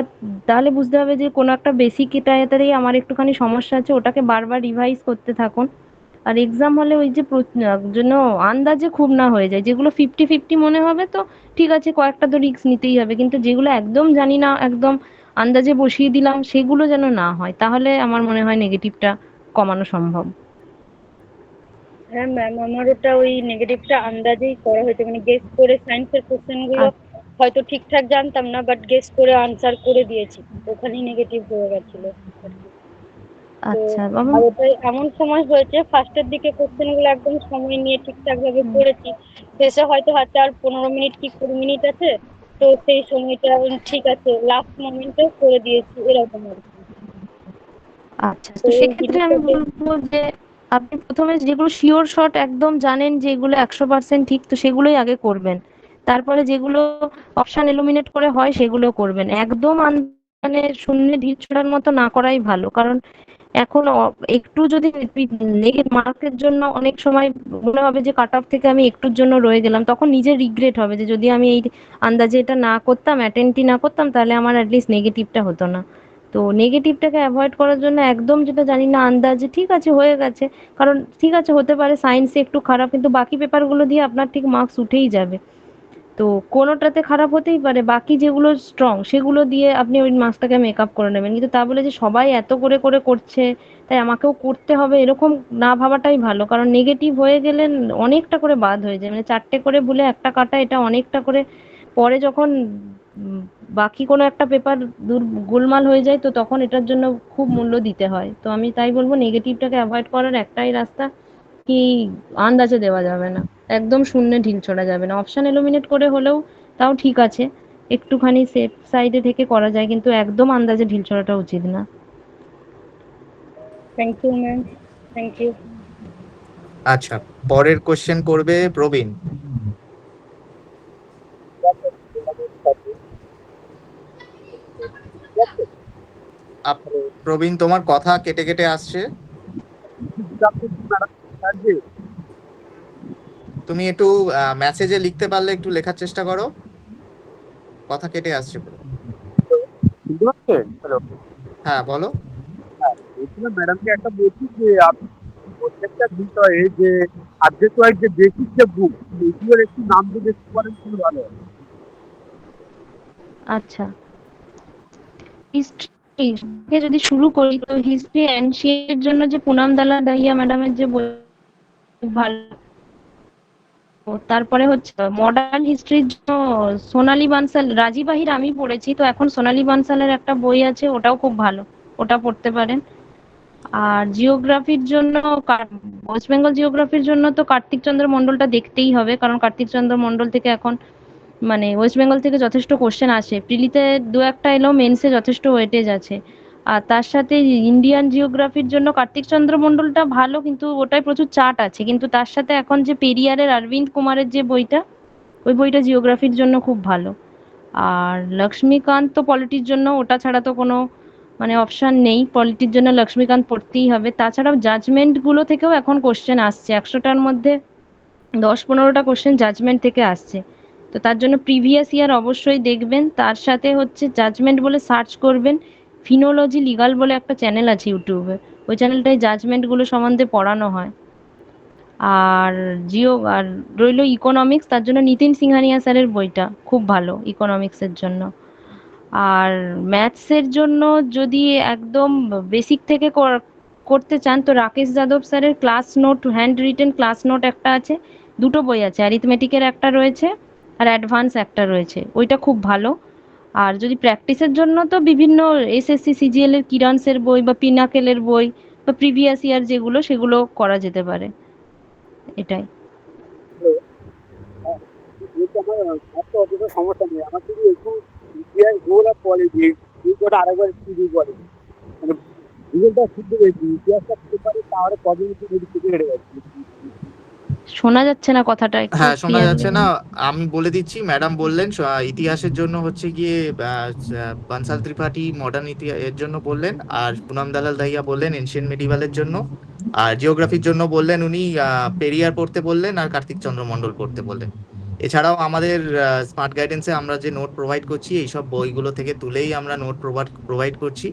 তাহলে বুঝতে হবে যে কোনো একটা বেসিক এটাতেই আমার একটুখানি সমস্যা আছে, ওটাকে বারবার রিভাইজ করতে থাকুন। আর এক্সাম হলে ওই যে জন্য আন্দাজে খুব না হয়ে যায়, যেগুলো 50-50 মনে হবে তো ঠিক আছে, কয়েকটা তো রিস্ক নিতেই হবে, কিন্তু যেগুলো একদম জানি না, একদম আন্দাজে বসিয়ে দিলাম, সেগুলো যেন না হয়, তাহলে আমার মনে হয় নেগেটিভটা কমানো সম্ভব। হ্যাঁ ম্যাম, আমার ওটা ওই নেগেটিভটা আন্দাজেই করা হয়েছে, মানে গেস করে সায়েন্সের কোশ্চেনগুলো হয়তো ঠিকঠাক জানতাম না, বাট গেস করে আনসার করে দিয়েছি, ওখানেই নেগেটিভ হয়ে গেছিলো আর কি। তো আচ্ছা বাবা। আর ওটা এমন সময় হয়েছে, ফার্স্টের দিকে কোশ্চেনগুলো একদম সময় নিয়ে ঠিকঠাক ভাবে করেছি, শেষে হয়তো হাতে আর 15 মিনিট কি 20 মিনিট আছে, তো সেই সময়টা ঠিক আছে, লাস্ট মোমেন্টেও করে দিয়েছি, এরকম আর কি। আচ্ছা, তো তো এই সেক্ষেত্রে আমি জিনিসটাকে বলবো যে আপনি প্রথমে যেগুলো শিওর শট একদম জানেন যে এগুলো 100% ঠিক, তো সেগুলোই আগে করবেন। তারপরে যেগুলো অপশন এলিমিনেট করে হয় সেগুলো করবেন। একদম মানে শূন্যে ঢিল ছোড়ার মতো না করাই ভালো, কারণ এখন একটু যদি নেগেটিভ মার্কের জন্য অনেক সময় মনে হবে যে কাট অফ থেকে আমি একটুর জন্য রয়ে গেলাম, তখন নিজের রিগ্রেট হবে যে যদি আমি এই আন্দাজে এটা না করতাম, অ্যাটেন্ডই না করতাম, তাহলে আমার অ্যাটলিস্ট নেগেটিভটা হতো না। তো নেগেটিভটাকে অ্যাভয়েড করার জন্য একদম যেটা জানি না আন্দাজে ঠিক আছে হয়ে গেছে, কারণ ঠিক আছে হতে পারে সায়েন্সে একটু খারাপ, কিন্তু বাকি পেপারগুলো দিয়ে আপনার ঠিক মার্কস উঠেই যাবে। তো কোনোটাতে খারাপ হতেই পারে, বাকি যেগুলো স্ট্রং সেগুলো দিয়ে আপনি ওই মার্কসটাকে মেকআপ করে নেবেন। কিন্তু তা বলে যে সবাই এত করে করে করছে তাই আমাকেও করতে হবে এরকম না ভাবাটাই ভালো, কারণ নেগেটিভ হয়ে গেলে অনেকটা করে বাদ হয়ে যায়, মানে 4টে করে ভুলে একটা কাটা, এটা অনেকটা করে পরে যখন উম, বাকি কোনো একটা পেপার গোলমাল হয়ে যায়, তো তখন এটার জন্য খুব মূল্য দিতে হয়। তো আমি তাই বলবো নেগেটিভটাকে অ্যাভয়েড করার একটাই রাস্তা কি আন্দাজে দেওয়া যাবে না, একদম শূন্যে ঢিল ছোড়া যাবে না। অপশন এলিমিনেট করে হলেও তাও ঠিক আছে, একটুখানি সেফ সাইডে থেকে করা যায়, কিন্তু একদম আন্দাজে ঢিল ছোড়াটা উচিত না। Thank you ma'am, thank you. আচ্ছা, পরের কোশ্চেন করবে প্রবীণ। আপ- প্রবীণ, তোমার কথা কেটে কেটে আসছে, তুমি একটু মেসেজে লিখতে পারলে একটু লেখার চেষ্টা করো, কথা কেটে আসছে পুরো। শুনতে পাচ্ছেন? হ্যালো। হ্যাঁ বলো। হ্যাঁ, বলছিলাম ম্যাডামকে একটা বলছি যে আপনি প্রত্যেকটা বিষয়ে যে সাবজেক্ট ওয়াইজ যে বেসিক যে বুক, এগুলোর একটু নাম যদি একটু বলেন খুবই ভালো হয়। আচ্ছা, হিস্ট্রি থেকে যদি শুরু করি, তো হিস্ট্রি এর জন্য যে পুনাম দালা দাহিয়া ম্যাডামের যে বই ভালো। তারপরে হচ্ছে মডার্ন হিস্ট্রির জন্য সোনালী বানসাল, রাজীব আহির আমি পড়েছি, তো এখন সোনালী বানসালের একটা বই আছে, ওটাও খুব ভালো, ওটা পড়তে পারেন। আর জিওগ্রাফির জন্য ওয়েস্ট বেঙ্গল জিওগ্রাফির জন্য তো কার্তিক চন্দ্র মন্ডলটা দেখতেই হবে, কারণ কার্তিক চন্দ্র মন্ডল থেকে এখন মানে ওয়েস্ট বেঙ্গল থেকে যথেষ্ট কোশ্চেন আসে, প্রিলিতে দু একটা এলেও মেন্সে যথেষ্ট ওয়েটেজ আছে। আর তার সাথে ইন্ডিয়ান জিওগ্রাফির জন্য কার্তিক চন্দ্র মন্ডলটা ভালো, কিন্তু ওটায় প্রচুর চার্ট আছে, কিন্তু তার সাথে এখন যে পেরিয়ারের অরবিন্দ কুমারের যে বইটা, ওই বইটা জিওগ্রাফির জন্য খুব ভালো। আর লক্ষ্মীকান্ত তো পলিটির জন্য, ওটা ছাড়া তো কোনো মানে অপশন নেই, পলিটির জন্য লক্ষ্মীকান্ত পড়তেই হবে। তাছাড়াও জাজমেন্টগুলো থেকেও এখন কোশ্চেন আসছে, 100টার মধ্যে 10-15টা কোশ্চেন জাজমেন্ট থেকে আসছে। তো তার জন্য প্রিভিয়াস ইয়ার অবশ্যই দেখবেন, তার সাথে হচ্ছে জাজমেন্ট বলে সার্চ করবেন। ফিনোলজি লিগাল বলে একটা চ্যানেল আছে ইউটিউবে, ওই চ্যানেলটায় জাজমেন্টগুলো সম্বন্ধে পড়ানো হয়। আর আর রইল ইকোনমিক্স, তার জন্য নিতিন সিংহানিয়া স্যারের বইটা খুব ভালো ইকোনমিক্সের জন্য। আর ম্যাথসের জন্য যদি একদম বেসিক থেকে করতে চান, তো রাকেশ যাদব স্যারের class note, hand written class note একটা আছে, দুটো বই আছে, অ্যারিথমেটিকের একটা রয়েছে আর অ্যাডভান্স একটা রয়েছে, ওইটা খুব ভালো। আর যদি প্র্যাকটিসের জন্য তো বিভিন্ন এসএসসি সিজিএল এর কিরানসের বই বা পিনাকেলের বই বা প্রিভিয়াস ইয়ার যেগুলো, সেগুলো করা যেতে পারে। এটাই। হ্যাঁ, যেহেতু আমার একটা অতটা সমস্যা নেই, আমার শুধু একটু ইতিহাস ভূগোল আর পলিটিক্স এই কটা আরেকবার একটু রিভিউ করে, মানে ভূগোলটা শুনতে পেয়েছি, ইতিহাসটা পেতে পারি তাহলে কদিন একটু যদি থেকে হেরে যাচ্ছি। শোনা যাচ্ছে না কথাটা একটু হ্যাঁ, শোনা ক্লিয়ারলি। যাচ্ছে না, আমি বলে দিচ্ছি। ম্যাডাম বললেন ইতিহাসের জন্য হচ্ছে গিয়ে বানসাল ত্রিপাঠী মডার্ন ইতিহাস এর জন্য বললেন, আর পুনাম দালাল দাহিয়া বললেন এনশিয়েন্ট মেডিভালের জন্য, আর জিওগ্রাফির জন্য বললেন উনি পেরিয়ার পড়তে বললেন আর কার্তিক চন্দ্র মন্ডল পড়তে বললেন। এছাড়াও আমাদের স্মার্ট গাইডেন্সে আমরা যে নোট প্রোভাইড করছি, এইসব বইগুলো থেকে তুলেই আমরা নোট প্রোভাইড করছি,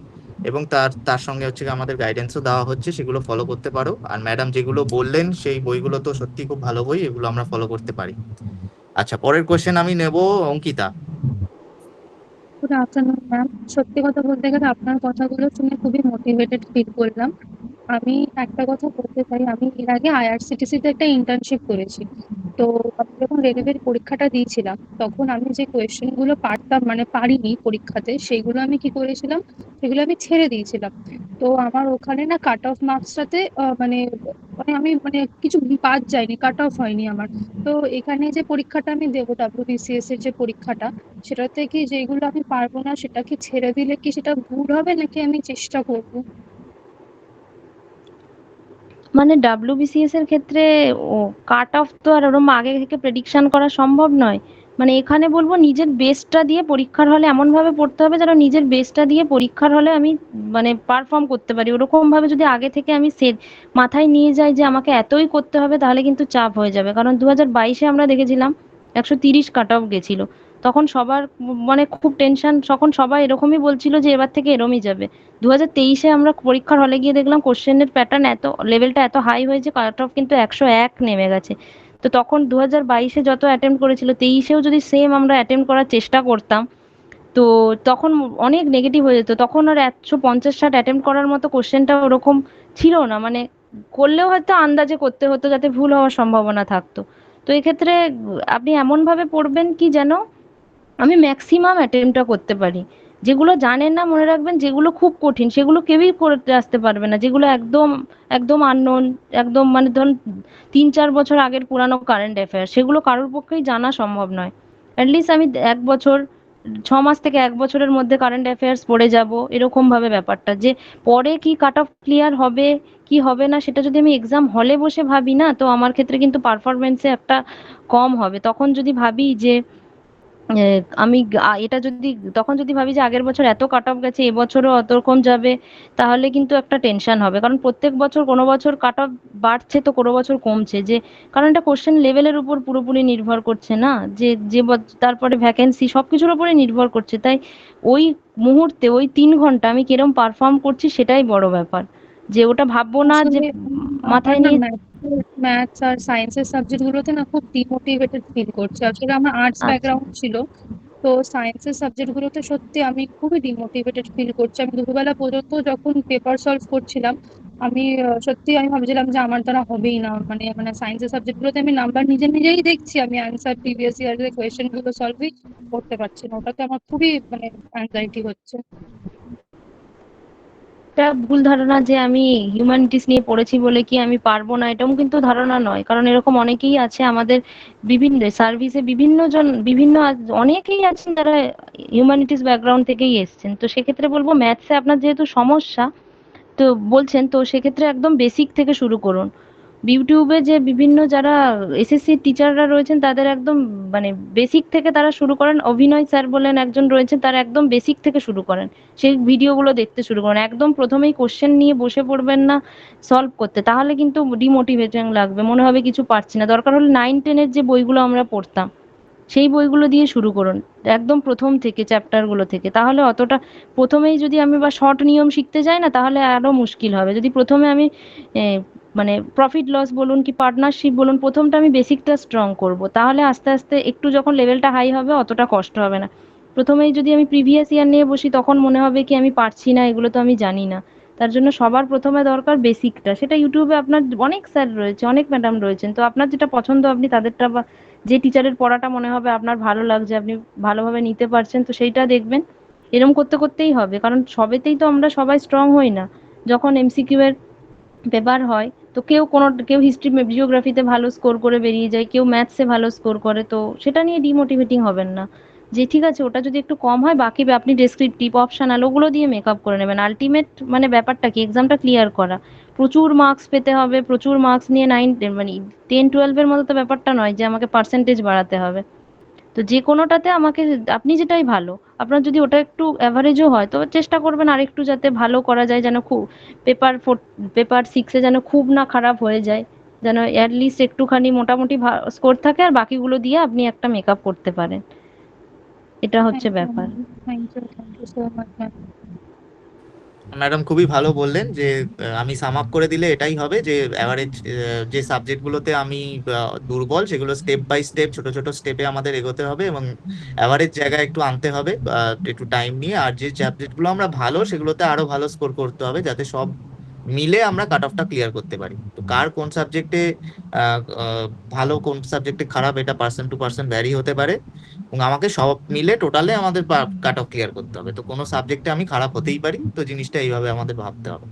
এবং তার তার সঙ্গে হচ্ছে গিয়ে আমাদের গাইডেন্সও দেওয়া হচ্ছে, সেগুলো ফলো করতে পারো। আর ম্যাডাম যেগুলো বললেন সেই বইগুলো তো সত্যি খুব ভালো বই, এগুলো আমরা ফলো করতে পারি। আচ্ছা, পরের কোশ্চেন আমি নেব অঙ্কিতা। Good afternoon ma'am. সত্যি কথা বলতে গেলে আপনার কথাগুলো শুনে খুবই মোটিভেটেড ফিল করলাম। আমি একটা কথা বলতে চাই, আমি এর আগে IRCTC তে একটা ইন্টার্নশিপ করেছি। তো আমি যখন রেলওয়ের পরীক্ষাটা দিয়েছিলাম, তখন আমি যে কোয়েশ্চেন গুলো পারতাম মানে পারিনি পরীক্ষাতে, সেইগুলো আমি কি করেছিলাম, সেগুলো আমি ছেড়ে দিয়েছিলাম। তো আমার ওখানে না কাট অফ মার্কসটাতে মানে মানে আমি মানে কিছু বাদ যায়নি, কাট অফ হয়নি আমার। তো এখানে যে পরীক্ষাটা আমি দেবো, WBCS এর যে পরীক্ষাটা, সেটাতে কি যেগুলো আমি পারবো না সেটা কি ছেড়ে দিলে কি সেটা ভুল হবে, নাকি আমি চেষ্টা করবো? মানে WBCS এর ক্ষেত্রে ও কাট অফ তো আর ওরম আগে থেকে প্রেডিকশন করা সম্ভব নয়। মানে এখানে বলবো নিজের বেস্টটা দিয়ে পরীক্ষার হলে এমনভাবে পড়তে হবে যেন নিজের বেস্টটা দিয়ে পরীক্ষার হলে আমি মানে পারফর্ম করতে পারি। ওরকম ভাবে যদি আগে থেকে আমি মাথায় নিয়ে যাই যে আমাকে এতই করতে হবে, তাহলে কিন্তু চাপ হয়ে যাবে। কারণ 2022-এ আমরা দেখেছিলাম 130 কাট অফ গেছিল। তখন সবার মানে খুব টেনশন, তখন সবাই এরকমই বলছিল যে এবার থেকে এরমই যাবে। 2023-এ আমরা পরীক্ষার হলে গিয়ে দেখলাম কোশ্চেনের প্যাটার্ন এত লেভেলটা এত হাই হয়েছে, কাট অফ কিন্তু 101 নেমে গেছে। তো তখন 2022-এ যত অ্যাটেম্প করেছিল, 23-এও যদি সেম আমরা অ্যাটেম্প করার চেষ্টা করতাম, তো তখন অনেক নেগেটিভ হয়ে যেত। তখন আর 150-60 অ্যাটেম্প করার মতো কোশ্চেনটা ওরকম ছিল না। মানে করলেও হয়তো আন্দাজে করতে হতো যাতে ভুল হওয়ার সম্ভাবনা থাকতো। তো এক্ষেত্রে আপনি এমনভাবে পড়বেন কি যেন আমি ম্যাক্সিমাম অ্যাটেম্পটটা করতে পারি। যেগুলো জানেন না মনে রাখবেন, যেগুলো খুব কঠিন সেগুলো কেউই করতে আসতে পারবে না। যেগুলো একদম একদম আননোন, একদম মানে ধরুন 3-4 বছর আগের পুরানো কারেন্ট অ্যাফেয়ার, সেগুলো কারোর পক্ষেই জানা সম্ভব নয়। অ্যাটলিস্ট আমি 1 বছর 6 মাস থেকে 1 বছরের মধ্যে কারেন্ট অ্যাফেয়ার্স পড়ে যাব, এরকম ভাবে ব্যাপারটা। যে পরে কি কাট অফ ক্লিয়ার হবে কি হবে না, সেটা যদি আমি এক্সাম হলে বসে ভাবি না, তো আমার ক্ষেত্রে কিন্তু পারফরমেন্সে একটা কম হবে। তখন যদি ভাবি যে এ আমি এটা যদি তখন যদি ভাবি যে আগের বছর এত কাট অফ গেছে, এবছরও অতরকম যাবে, তাহলে কিন্তু একটা টেনশন হবে। কারণ প্রত্যেক বছর কোনো বছর কাট অফ বাড়ছে তো কোনো বছর কমছে। যে কারণ এটা কোশ্চেন লেভেলের উপর পুরোপুরি নির্ভর করছে না, যে যে তারপরে ভ্যাকেন্সি সবকিছুর উপরে নির্ভর করছে। তাই ওই মুহূর্তে ওই 3 ঘন্টা আমি কিরম পারফর্ম করছি সেটাই বড় ব্যাপার। যে ওটা ভাববো না যে আসলে আমার মাথায় না নিয়ে। ম্যাথস আর সায়েন্সের সাবজেক্ট গুলোতে না খুব ডিমোটিভেটেড ফিল করছি। আসলে আমার আর্টস আচ্ছা, ব্যাকগ্রাউন্ড ছিল, তো সায়েন্সের সাবজেক্ট গুলোতে সত্যি আমি খুবই ডিমোটিভেটেড ফিল করছি। আমি দুপুরবেলা পর্যন্ত যখন পেপার সলভ করছিলাম, আমি সত্যি আমি ভাবছিলাম যে আমার দ্বারা হবেই না। মানে মানে সায়েন্সের সাবজেক্ট গুলোতে আমি নাম্বার নিজে নিজেই দেখছি, আমি অ্যান্সার প্রিভিয়াস ইয়ারের কোয়েশ্চেন গুলো সলভই করতে পারছি না। ওটাতে আমার খুবই মানে অ্যাংজাইটি হচ্ছে। এটা ভুল ধারণা যে আমি হিউম্যানিটিস নিয়ে পড়েছি বলে কি আমি পারবো না, এটাও কিন্তু ধারণা নয়। কারণ এরকম অনেকেই আছে আমাদের বিভিন্ন সার্ভিসে, বিভিন্ন জন বিভিন্ন অনেকেই আছেন যারা হিউম্যানিটিস ব্যাকগ্রাউন্ড থেকেই এসেছেন। তো সেক্ষেত্রে বলবো ম্যাথসে আপনার যেহেতু সমস্যা তো বলছেন, তো সেক্ষেত্রে একদম বেসিক থেকে শুরু করুন। ইউটিউবে যে বিভিন্ন যারা এসএসসি টিচাররা রয়েছেন তাদের একদম মানে বেসিক থেকে তারা শুরু করেন। অভিনয় স্যার বলেন একজন রয়েছেন, তারা একদম বেসিক থেকে শুরু করেন। সেই ভিডিওগুলো দেখতে শুরু করেন। একদম প্রথমেই কোশ্চেন নিয়ে বসে পড়বেন না সলভ করতে, তাহলে কিন্তু ডিমোটিভেটিং লাগবে, মনে হবে কিছু পারছি না। দরকার হলে 9-10-এর যে বইগুলো আমরা পড়তাম সেই বইগুলো দিয়ে শুরু করুন, একদম প্রথম থেকে চ্যাপ্টারগুলো থেকে। তাহলে অতটা প্রথমেই যদি আমি বা শর্ট নিয়ম শিখতে যাই না, তাহলে আরো মুশকিল হবে। যদি প্রথমে আমি এ, মানে প্রফিট লস বলুন কি পার্টনারশিপ বলুন, প্রথমটা আমি বেসিকটা স্ট্রং করব, তাহলে আস্তে আস্তে একটু যখন লেভেলটা হাই হবে অতটা কষ্ট হবে না। প্রথমেই যদি আমি প্রিভিয়াস ইয়ার নিয়ে বসি, তখন মনে হবে কি আমি পারছি না, এগুলো তো আমি জানি না। তার জন্য সবার প্রথমে দরকার বেসিকটা। সেটা ইউটিউবে আপনার অনেক স্যার রয়েছে, অনেক ম্যাডাম রয়েছেন। তো আপনার যেটা পছন্দ আপনি তাদেরটা বা যে টিচারের পড়াটা মনে হবে আপনার ভালো লাগছে, আপনি ভালোভাবে নিতে পারছেন, তো সেইটা দেখবেন। এরকম করতে করতেই হবে, কারণ সবেতেই তো আমরা সবাই স্ট্রং হই না। যখন এমসিকিউ এর পেপার হয়, তো কেউ হিস্ট্রি জিওগ্রাফিতে ভালো স্কোর করে বেরিয়ে যায়, কেউ ম্যাথসে ভালো স্কোর করে। তো সেটা নিয়ে ডিমোটিভেটিং হবেন না। যে ঠিক আছে ওটা যদি একটু কম হয়, বাকি আপনি ডেসক্রিপটিভ অপশনাল ওগুলো দিয়ে মেকআপ করে নেবেন। আলটিমেট মানে ব্যাপারটা কি এক্সামটা ক্লিয়ার করা। প্রচুর মার্কস পেতে হবে, প্রচুর মার্কস নিয়ে 9 মানে 10-12-এর মতো তো ব্যাপারটা নয় যে আমাকে পার্সেন্টেজ বাড়াতে হবে। তো যে কোনোটাতে আমাকে আপনি যেটাই ভালো, আপনার যদি ওটা একটু অ্যাভারেজও হয়, তো চেষ্টা করবেন আরেকটু যাতে ভালো করা যায়, যেন খুব পেপার 4 পেপার 6-এ যেন খুব না খারাপ হয়ে যায়, যেন অ্যাটলিস্ট একটুখানি মোটামুটি স্কোর থাকে, আর বাকিগুলো দিয়ে আপনি একটা মেকআপ করতে পারেন। এটা হচ্ছে থ্যাংক ইউ ব্যাপার। Ma'am, thank you so much ma'am. Madam খুবই ভালো বললেন যে আমি সাম আপ করে দিলে এটাই হবে যে অ্যাভারেজ যে সাবজেক্টগুলোতে আমি দুর্বল সেগুলো স্টেপ বাই স্টেপ ছোট ছোট স্টেপে আমাদের এগোতে হবে এবং অ্যাভারেজ জায়গায় একটু আনতে হবে একটু টাইম নিয়ে। আর যে সাবজেক্টগুলো আমরা ভালো সেগুলোতে আরো ভালো স্কোর করতে হবে, যাতে সব মিলে আমরা কাট অফটা ক্লিয়ার করতে পারি। তো কার কোন সাবজেক্টে ভালো, কোন সাবজেক্টে খারাপ, এটা পার্সন টু পার্সন ভ্যারি হতে পারে, এবং আমাকে সব মিলে টোটালে আমাদের কাট অফ ক্লিয়ার করতে হবে। তো কোনো সাবজেক্টে আমি খারাপ হতেই পারি, তো জিনিসটা এইভাবে আমাদের ভাবতে হবে।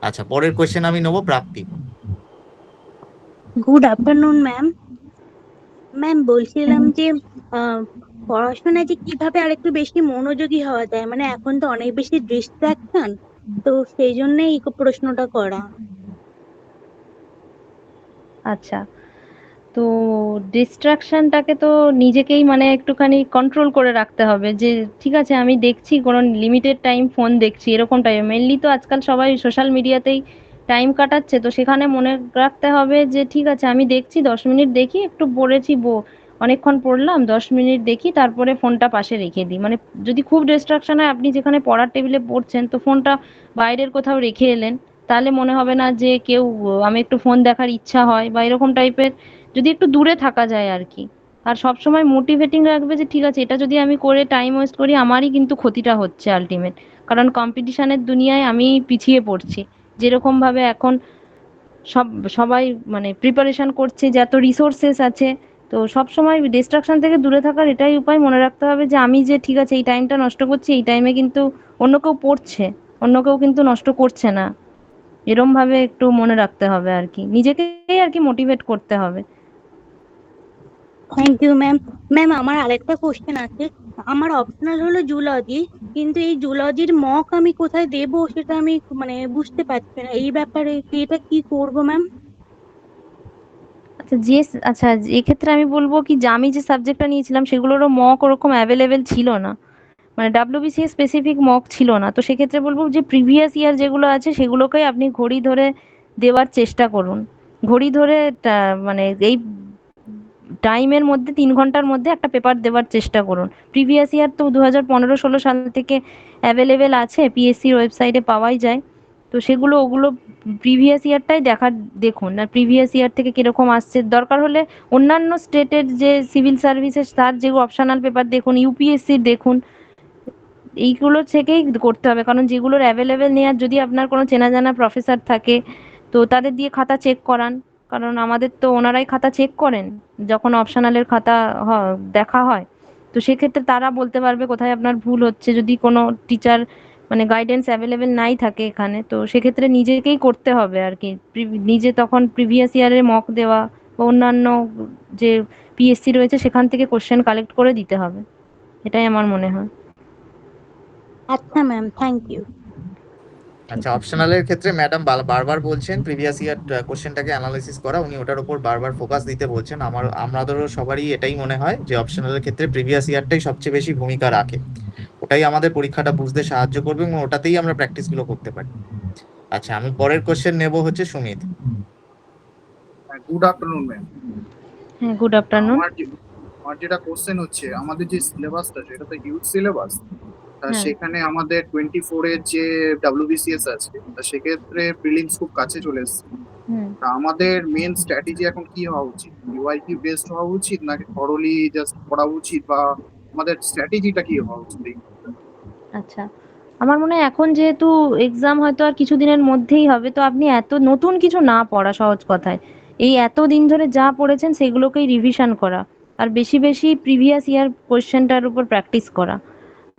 আচ্ছা, পরের কোয়েশ্চেন আমি নেবো Prapti. Good afternoon ma'am. Ma'am বলছিলাম যে আহ, পড়াশোনায় যে কিভাবে আরেকটু বেশি মনোযোগী হওয়া যায়, মানে এখন তো অনেক বেশি ডিস্ট্রাকশন, তো সেই জন্যই এই প্রশ্নটা করা। আচ্ছা, তো ডিস্ট্রাকশনটাকে তো নিজেকেই মানে একটুখানি কন্ট্রোল করে রাখতে হবে, যে ঠিক আছে আমি দেখছি কোনো লিমিটেড টাইম ফোন দেখছি, এরকম টাইম মেনলি তো আজকাল সবাই সোশ্যাল মিডিয়াতেই টাইম কাটাচ্ছে, তো সেখানে মনে রাখতে হবে যে ঠিক আছে আমি দেখছি 10 মিনিট দেখি, একটু পড়েছি অনেকক্ষণ পড়লাম, 10 মিনিট দেখি, তারপরে ফোনটা পাশে রেখে দিই। মানে যদি খুব ডিস্ট্রাকশন হয়, আপনি যেখানে পড়ার টেবিলে পড়ছেন তো ফোনটা বাইরের কোথাও রেখে এলেন, তাহলে মনে হবে না যে কেউ আমি একটু ফোন দেখার ইচ্ছা হয় বা এরকম টাইপের, যদি একটু দূরে থাকা যায় আর কি। আর সবসময় মোটিভেটিং রাখবে যে ঠিক আছে এটা যদি আমি করে টাইম ওয়েস্ট করি, আমারই কিন্তু ক্ষতিটা হচ্ছে আলটিমেট। কারণ কম্পিটিশনের দুনিয়ায় আমি পিছিয়ে পড়ছি, যেরকম ভাবে এখন সবাই মানে প্রিপারেশন করছে, যত রিসোর্সেস আছে, তো সবসময় ডিস্ট্রাকশন থেকে দূরে থাকার এটাই উপায়, মনে রাখতে হবে যে আমি যে ঠিক আছে এই টাইমটা নষ্ট করছি, এই টাইমে কিন্তু অন্য কেউ পড়ছে, অন্য কেউ কিন্তু নষ্ট করছে না, এরম ভাবে একটু মনে রাখতে হবে আর কি, নিজেকেই আর কি মোটিভেট করতে হবে। Thank you ma'am. ম্যাম আমার আরেকটা কোশ্চেন আছে। আমার অপশনাল হলো জুলজি, কিন্তু এই জুলজির মক আমি কোথায় দেবো সেটা আমি মানে বুঝতে পারছি না, এই ব্যাপারে এটা কি করব ম্যাম? আচ্ছা আচ্ছা, এক্ষেত্রে আমি বলবো কি যে আমি যে সাবজেক্টটা নিয়েছিলাম সেগুলোরও মক ওরকম অ্যাভেলেবেল ছিল না, মানে ডাব্লিউবিসিএস স্পেসিফিক মক ছিল না, তো সেক্ষেত্রে বলবো যে প্রিভিয়াস ইয়ার যেগুলো আছে সেগুলোকেই আপনি ঘড়ি ধরে দেওয়ার চেষ্টা করুন। ঘড়ি ধরে মানে এই টাইমের মধ্যে 3 ঘন্টার মধ্যে একটা পেপার দেওয়ার চেষ্টা করুন। প্রিভিয়াস ইয়ার তো 2015-16 সাল থেকে অ্যাভেলেবেল আছে, পিএসসির ওয়েবসাইটে পাওয়াই যায়, তো ওগুলো প্রিভিয়াস ইয়ারটাই দেখুন, আর প্রিভিয়াস ইয়ার থেকে কিরকম আসছে, দরকার হলে অন্যান্য স্টেটের যে সিভিল সার্ভিসেস তার যে অপশনাল পেপার দেখুন, ইউপিএসসির দেখুন, এইগুলো থেকেই করতে হবে। কারণ যেগুলোর অ্যাভেলেবেল নেই, আর যদি আপনার কোনো চেনা জানা প্রফেসর থাকে তো তাদের দিয়ে খাতা চেক করান, কারণ আমাদের তো ওনারাই খাতা চেক করেন যখন অপশনালের খাতা দেখা হয়, তো সেক্ষেত্রে তারা বলতে পারবে কোথায় আপনার ভুল হচ্ছে। যদি কোনো টিচার মানে গাইডেন্স অ্যাভেলেবেল নাই থাকে এখানে, তো সেক্ষেত্রে নিজেকেই করতে হবে আর কি, নিজে তখন প্রিভিয়াস ইয়ারের মক দেওয়া বা অন্যান্য যে পিএসসি রয়েছে সেখান থেকে কোশ্চেন কালেক্ট করে দিতে হবে, এটাই আমার মনে হয়। আচ্ছা ম্যাম, থ্যাংক ইউ। আচ্ছা, অপশনালের ক্ষেত্রে ম্যাডাম বারবার বলছেন প্রিভিয়াস ইয়ার কোশ্চেনটাকে অ্যানালাইসিস করা, উনি ওটার উপর বারবার ফোকাস দিতে বলছেন। আমাদেরও সবারই এটাই মনে হয় যে অপশনালের ক্ষেত্রে প্রিভিয়াস ইয়ারটাই সবচেয়ে বেশি ভূমিকা রাখে, ওটাই আমাদের পরীক্ষাটা বুঝতে সাহায্য করবে এবং ওটাতেই আমরা প্র্যাকটিসগুলো করতে পারি। আচ্ছা, আমি পরের কোশ্চেন নেব হচ্ছে সুমিত। Good afternoon ma'am. হ্যাঁ, গুড আফটারনুন। আমার যেটা কোশ্চেন হচ্ছে, আমাদের যে সিলেবাসটা সেটা তো হিউজ সিলেবাস, হ্যাঁ। সেখানে আমাদের 24 এর যে ডাব্লিউবিসিএস আছে, তা সেক্ষেত্রে প্রিলিমস খুব কাছে চলে এসেছে। তা আমাদের মেন স্ট্র্যাটেজি এখন কি হওয়া উচিত? ইউআইকিউ বেসড হওয়া উচিত নাকি থরলি জাস্ট পড়া উচিত, বা আমাদের স্ট্র্যাটেজিটা কি হওয়া উচিত? আচ্ছা, আমার মনে হয় এখন যেহেতু এক্সাম হয়তো আর কিছুদিনের মধ্যেই হবে, তো আপনি এত নতুন কিছু না পড়া, সহজ কথায় এই এতদিন ধরে যা পড়েছেন সেগুলোকেই রিভিশন করা, আর বেশি বেশি প্রিভিয়াস ইয়ার কোয়েশ্চেনটার উপর প্র্যাকটিস করা।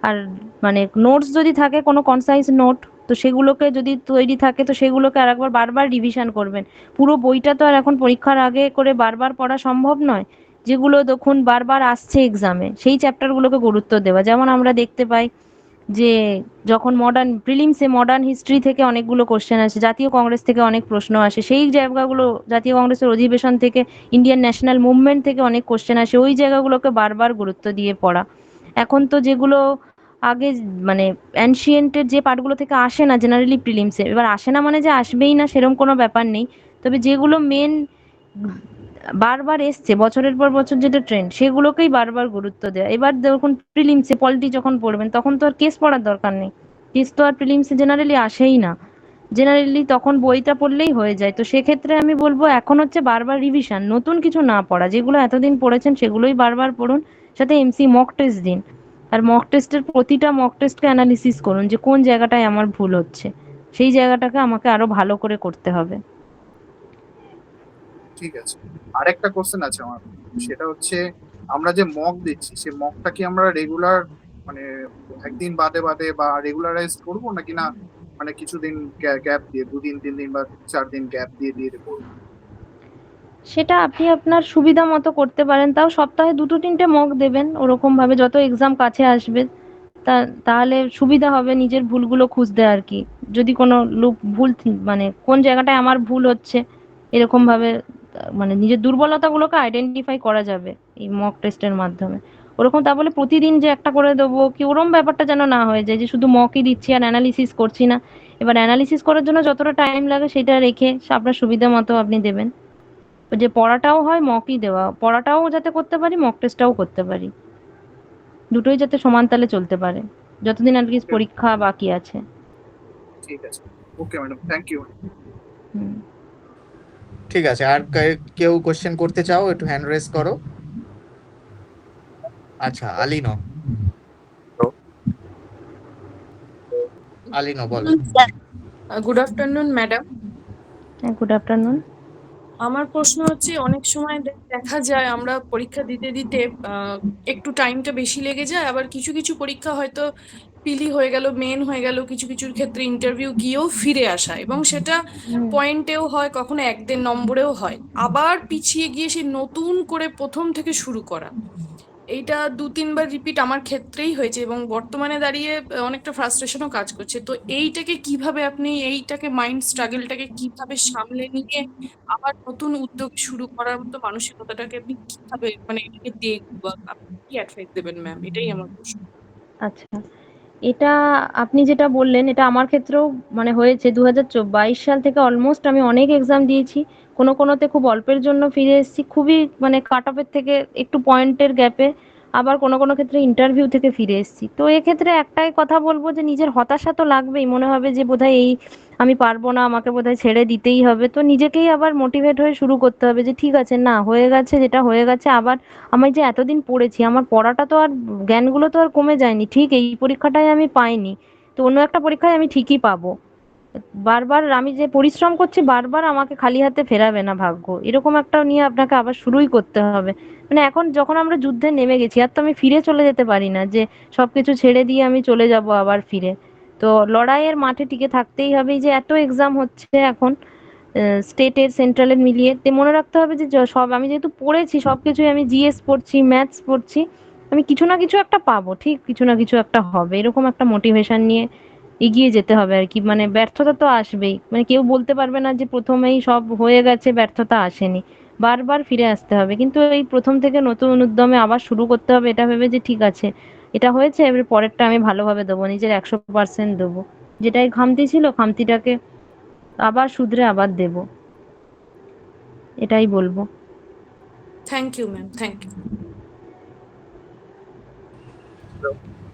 আর মানে নোটস যদি থাকে কোনো কনসাইজ নোট, তো সেগুলোকে যদি তৈরি থাকে তো সেগুলোকে আরেকবার বারবার রিভিশন করবেন। পুরো বইটা তো আর এখন পরীক্ষার আগে করে বারবার পড়া সম্ভব নয়, যেগুলো দেখুন বারবার আসছে এক্সামে সেই চ্যাপ্টারগুলোকে গুরুত্ব দেওয়া। যেমন আমরা দেখতে পাই যে যখন প্রিলিমসে মডার্ন হিস্ট্রি থেকে অনেকগুলো কোশ্চেন আসে, জাতীয় কংগ্রেস থেকে অনেক প্রশ্ন আসে, সেই জায়গাগুলো জাতীয় কংগ্রেসের অধিবেশন থেকে, ইন্ডিয়ান ন্যাশনাল মুভমেন্ট থেকে অনেক কোশ্চেন আসে, ওই জায়গাগুলোকে বারবার গুরুত্ব দিয়ে পড়া। এখন তো যেগুলো আগে মানে অ্যানশিয়েন্টের যে পার্টগুলো থেকে আসে না জেনারেলি প্রিলিমসে, এবার আসে না মানে যে আসবেই না সেরকম কোনো ব্যাপার নেই, তবে যেগুলো মেন বারবার এসছে বছরের পর বছর যেটা ট্রেন্ড, সেগুলোকেই বারবার গুরুত্ব দেওয়া। এবার দেখুন প্রিলিমসে পলিটি যখন পড়বেন তখন তো আর কেস পড়ার দরকার নেই, কেস তো আর প্রিলিমসে জেনারেলি আসেই না, জেনারেলি তখন বইটা পড়লেই হয়ে যায়। তো সেক্ষেত্রে আমি বলবো এখন হচ্ছে বারবার রিভিশন, নতুন কিছু না পড়া, যেগুলো এতদিন পড়েছেন সেগুলোই বারবার পড়ুন, সাথে এমসি মক টেস্ট দিন, আর মক টেস্টের প্রতিটা মক টেস্টকে অ্যানালিসিস করুন যে কোন জায়গাটায় আমার ভুল হচ্ছে, সেই জায়গাটাকে আমাকে আরো ভালো করে করতে হবে। ঠিক আছে, আরেকটা কোশ্চেন আছে আমার, সেটা হচ্ছে আমরা যে মক দিচ্ছি সেই মকটা কি আমরা রেগুলার মানে একদিন বাদে বাদে বা রেগুলারাইজ করবো নাকি না, মানে কিছুদিন গ্যাপ দিয়ে 2 দিন 3 দিন বা 4 দিন গ্যাপ দিয়ে দিয়ে করবো? সেটা আপনি আপনার সুবিধা মতো করতে পারেন, তাও সপ্তাহে 2-3টে মক দেবেন ওরকম ভাবে, যত এক্সাম কাছে আসবে তাহলে সুবিধা হবে নিজের ভুলগুলো খুঁজতে আর কি। যদি কোনো ভুল মানে কোন জায়গাটায় আমার ভুল হচ্ছে এরকম ভাবে মানে নিজের দুর্বলতাগুলোকে আইডেন্টিফাই করা যাবে এই মক টেস্টের মাধ্যমে। ওরকম তা বলে প্রতিদিন যে একটা করে দেবো কি ওরম ব্যাপারটা যেন না হয়ে যায় যে শুধু মকই দিচ্ছি আর অ্যানালিসিস করছি না। এবার অ্যানালিসিস করার জন্য যতটা টাইম লাগে সেটা রেখে আপনার সুবিধা মতো আপনি দেবেন। যে পড়াটাও হয় মকই দেওয়া, পড়াটাও যাতে করতে পারি মক টেস্টটাও করতে পারি, দুটোই যাতে সমান তালে চলতে পারে যতদিন আর কি ওকে, পরীক্ষা বাকি আছে। ঠিক আছে, ওকে ম্যাডাম, থ্যাংক ইউ। হুম। ঠিক আছে, আর কেউ কোশ্চেন করতে চাও একটু হ্যান্ড রেজ করো। আচ্ছা, আলিনো, আলিনো বলো। Good afternoon madam. হ্যাঁ, গুড আফটারনুন। আমার প্রশ্ন হচ্ছে অনেক সময় দেখা যায় আমরা পরীক্ষা দিতে দিতে একটু টাইমটা বেশি লেগে যায়, আবার কিছু কিছু পরীক্ষা হয়তো পিলি হয়ে গেল, মেন হয়ে গেল, কিছু কিছুর ক্ষেত্রে ইন্টারভিউ গিয়েও ফিরে আসা, এবং সেটা পয়েন্টেও হয়, কখনো 1-1.5 নম্বরেও হয়, আবার পিছিয়ে গিয়ে সেই নতুন করে প্রথম থেকে শুরু করা। এইটা 2-3 বার রিপিট আমার ক্ষেত্রেই হয়েছে এবং বর্তমানে দাঁড়িয়ে অনেকটা ফ্রাস্ট্রেশনও কাজ করছে। তো এইটাকে কিভাবে আপনি এইটাকে মাইন্ড স্ট্রাগলটাকে কিভাবে সামলে নিয়ে আবার নতুন উদ্যোগ শুরু করার মতো মানসিকতাটাকে আপনি কিভাবে মানে এটাকে দেখবো, আপনি কি অ্যাডভাইস দেবেন ম্যাম, এটাই আমার প্রশ্ন। আচ্ছা, এটা আপনি যেটা বললেন এটা আমার ক্ষেত্রেও মানে হয়েছে। 2022 সাল থেকে অলমোস্ট আমি অনেক এক্সাম দিয়েছি, কোনোতে খুব অল্পের জন্য ফিরে এসেছি, খুবই মানে কাট অফের থেকে একটু পয়েন্টের গ্যাপে, আবার কোনো ক্ষেত্রে ইন্টারভিউ থেকে ফিরে এসেছি। তো এক্ষেত্রে একটাই কথা বলবো যে নিজের হতাশা তো লাগবেই, মনে হবে যে বোধহয় এই আমি পারবো না, আমাকে বোধহয় ছেড়ে দিতেই হবে। তো নিজেকেই আবার মোটিভেট হয়ে শুরু করতে হবে যে ঠিক আছে, না হয়ে গেছে যেটা হয়ে গেছে, আবার আমি যে এতদিন পড়েছি আমার পড়াটা তো আর জ্ঞানগুলো তো আর কমে যায়নি, ঠিক এই পরীক্ষাটায় আমি পাইনি তো অন্য একটা পরীক্ষায় আমি ঠিকই পাবো। বারবার আমি যে পরিশ্রম করছি বারবার আমাকে খালি হাতে ফেরাবে না ভাগ্য, এরকম একটা নিয়ে আপনাকে আবার শুরুই করতে হবে। মানে এখন যখন আমরা যুদ্ধে নেমে গেছি আর তো আমি ফিরে চলে যেতে পারি না যে সবকিছু ছেড়ে দিয়ে আমি চলে যাব আবার ফিরে। তো লড়াইয়ের মাঠে টিকে থাকতেই হবে। এই যে এত এক্সাম হচ্ছে এখন স্টেটের সেন্ট্রালের মিলিয়ে, তে মনে রাখতে হবে যে সব আমি যেহেতু পড়েছি সবকিছুই, আমি জিএস পড়ছি, ম্যাথস পড়ছি, আমি কিছু না কিছু একটা পাবো, ঠিক কিছু না কিছু একটা হবে, এরকম একটা মোটিভেশন নিয়ে এগিয়ে যেতে হবে আর কি। মানে ব্যর্থতা তো আসবেই, মানে কেউ বলতে পারবে না যে প্রথমেই সব হয়ে গেছে ব্যর্থতা আসেনি, বারবার ফিরে আসতে হবে। কিন্তু এই প্রথম থেকে নতুন উদ্যমে আবার শুরু করতে হবে, এটা ভেবে যে ঠিক আছে এটা হয়েছে এবার পরেরটা আমি ভালোভাবে দেবো, নিজের 100% দেবো, যেটাই খামতি ছিল খামতিটাকে আবার শুধরে আবার দেব, এটাই বলবো। Thank you ma'am, thank you.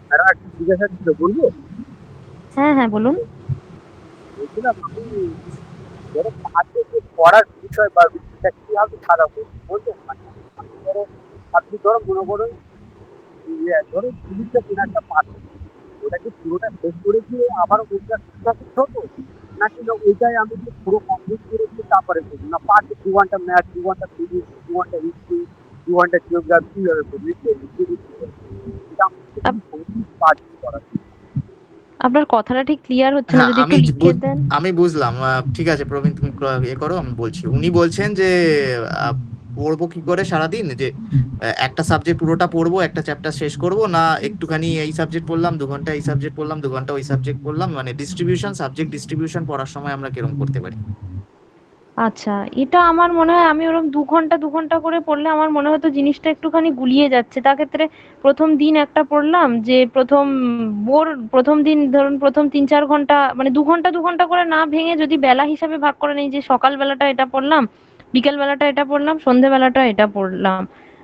Madam একটা জিজ্ঞাসা ছিল, বলবো? হ্যাঁ হ্যাঁ বলুন। বলছিলাম আমি ধরো আজকে যে পড়ার বিষয় বা বিষয়টা কিভাবে সাজাবো বলতে, মানে আমি ধরো আপনি ধরো মনে করুন ধরো জিনিসটা কিনা একটা পাচ্ছি, ওটা কি পুরোটা শেষ করে দিয়ে আবার ওইটা শিক্ষা করতে হতো, নাকি না ওইটাই আমি যে পুরো কমপ্লিট করেছি তারপরে করবো, না পাচ্ছি 2 ঘন্টা ম্যাথ, 2 ঘন্টা ফিজিক্স, 2 ঘন্টা হিস্ট্রি, 2 ঘন্টা জিওগ্রাফি, কিভাবে করবো এটা আপ- আমি পাচ্ছি করার। আপনার কথাটা ঠিক ক্লিয়ার হচ্ছে না, হ্যাঁ, যদি একটু লিখে দেন। আমি বুঝলাম। ঠিক আছে প্রবীণ, তুমি এ করো, আমি বলছি। উনি বলছেন যে আহ, পড়বো কি করে সারাদিন, যে একটা সাবজেক্ট পুরোটা পড়বো, একটা চ্যাপ্টার শেষ করব, না একটুখানি এই সাবজেক্ট পড়লাম 2 ঘন্টা, এই সাবজেক্ট পড়লাম 2 ঘন্টা, ওই সাবজেক্ট পড়লাম, মানে ডিস্ট্রিবিউশন, সাবজেক্ট ডিস্ট্রিবিউশন পড়ার সময় আমরা কিরকম করতে পারি? আচ্ছা, এটা আমার মনে হয় আমি ওরকম 2 ঘন্টা করে পড়লে আমার মনে হতো জিনিসটা একটুখানি গুলিয়ে যাচ্ছে। তা ক্ষেত্রে প্রথম দিন একটা পড়লাম, যে প্রথম দিন ধরুন প্রথম 3-4 ঘন্টা মানে 2 ঘন্টা করে না ভেঙে যদি বেলা হিসাবে ভাগ করে নেই, যে সকাল বেলাটা এটা পড়লাম, বিকেল বেলাটা এটা পড়লাম, সন্ধে বেলাটা এটা পড়লাম।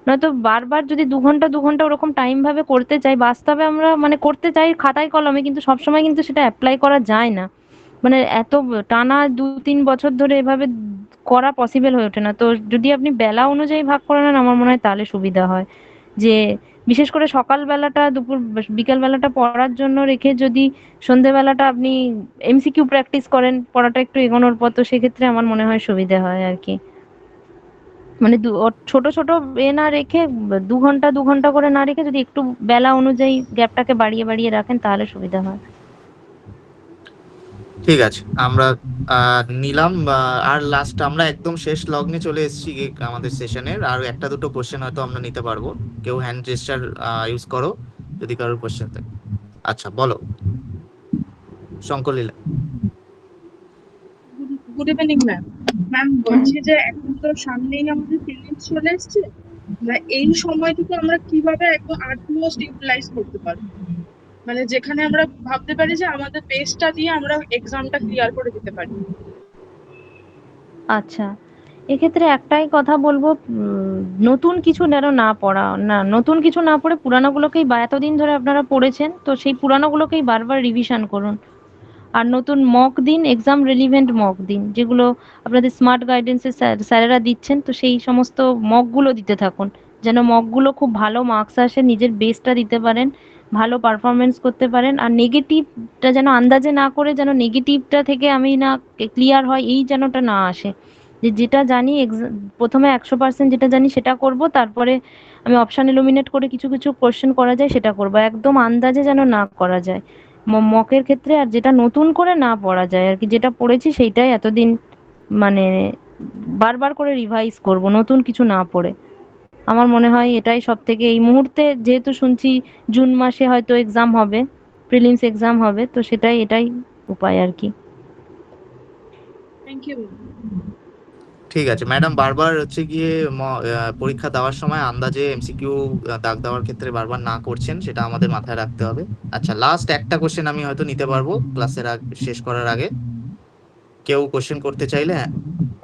নয়তো বারবার যদি 2 ঘন্টা ওরকম টাইম ভাবে করতে চাই, বাস্তবে আমরা মানে করতে চাই খাতায় কলমে, কিন্তু সবসময় কিন্তু সেটা অ্যাপ্লাই করা যায় না। মানে এত টানা 2-3 বছর ধরে এভাবে করা পসিবল হয়ে ওঠে না। তো যদি আপনি বেলা অনুযায়ী ভাগ করে নেন আমার মনে হয় তাহলে সুবিধা হয়। যে বিশেষ করে সকালবেলাটা বিকালবেলাটা পড়ার জন্য রেখে যদি সন্ধেবেলাটা আপনি এমসিকিউ প্র্যাকটিস করেন পড়াটা একটু এগোনোর পর, তো সেক্ষেত্রে আমার মনে হয় সুবিধা হয় আর কি। মানে ছোট ছোট না রেখে 2 ঘন্টা করে না রেখে যদি একটু বেলা অনুযায়ী গ্যাপটাকে বাড়িয়ে বাড়িয়ে রাখেন তাহলে সুবিধা হয়। ঠিক আছে, আমরা নিলাম। আর লাস্ট আমরা একদম শেষ লগ্নে চলে এসেছি আমাদের সেশনের। আর একটা দুটো কোশ্চেন হয়তো আমরা নিতে পারবো। কেউ হ্যান্ড জেস্টার ইউজ করো যদি কারোর কোশ্চেন থাকে। আচ্ছা বলো Shankarlila. Good evening ma'am. Ma'am বলছি যে এখন তো সামনেই আমাদের প্রিলিমস চলে এসছে, এই সময়টুকু আমরা কিভাবে একদম আটমোস্ট ইউটিলাইজ করতে পারবো, মানে যেখানে আমরা ভাবতে পারি যে আমাদের বেসটা দিয়ে আমরা এক্সামটা ক্লিয়ার করে দিতে পারি। আচ্ছা, এক্ষেত্রে একটাই কথা বলবো, নতুন কিছু যেন নতুন কিছু না পড়ে পুরানোগুলোকেই, বা এতদিন ধরে আপনারা পড়েছেন তো সেই পুরানোগুলোকেই বারবার রিভিশন করুন। আর নতুন মক দিন, এক্সাম রিলিভেন্ট মক দিন, যেগুলো আপনাদের স্মার্ট গাইডেন্সের স্যারেরা দিচ্ছেন, তো সেই সমস্ত মকগুলো দিতে থাকুন যেন মকগুলো খুব ভালো মার্কস আসে, নিজের বেসটা দিতে পারেন, ভালো পারফরমেন্স করতে পারেন। আর নেগেটিভটা যেন আন্দাজে না করে, যেন নেগেটিভটা থেকে আমি না ক্লিয়ার হয় এই যেনটা না আসে, যেটা জানি প্রথমে 100% যেটা জানি সেটা করব, তারপরে আমি অপশান এলিমিনেট করে কিছু কিছু কোশ্চেন করা যায় সেটা করব, একদম আন্দাজে যেন না করা যায় মকের ক্ষেত্রে। আর যেটা নতুন করে না পড়া যায় আর কি, যেটা পড়েছি সেইটাই এতদিন মানে বারবার করে রিভাইজ করব, নতুন কিছু না পড়ে। আমার মনে হয় এটাই সব থেকে এই মুহূর্তে, যেহেতু শুনছি জুন মাসে হয়তো এক্সাম হবে, প্রিলিমস এক্সাম হবে, তো এটাই উপায় আর কি। Thank you. ঠিক আছে ম্যাডাম, বারবার হচ্ছে গিয়ে পরীক্ষা দেওয়ার সময় আন্দাজে এমসিকিউ দাগ দেওয়ার ক্ষেত্রে বারবার না করছেন, সেটা আমাদের মাথায় রাখতে হবে। আচ্ছা লাস্ট একটা কোশ্চেন আমি হয়তো নিতে পারবো ক্লাসের শেষ করার আগে। কেউ কোশ্চেন করতে চাইলে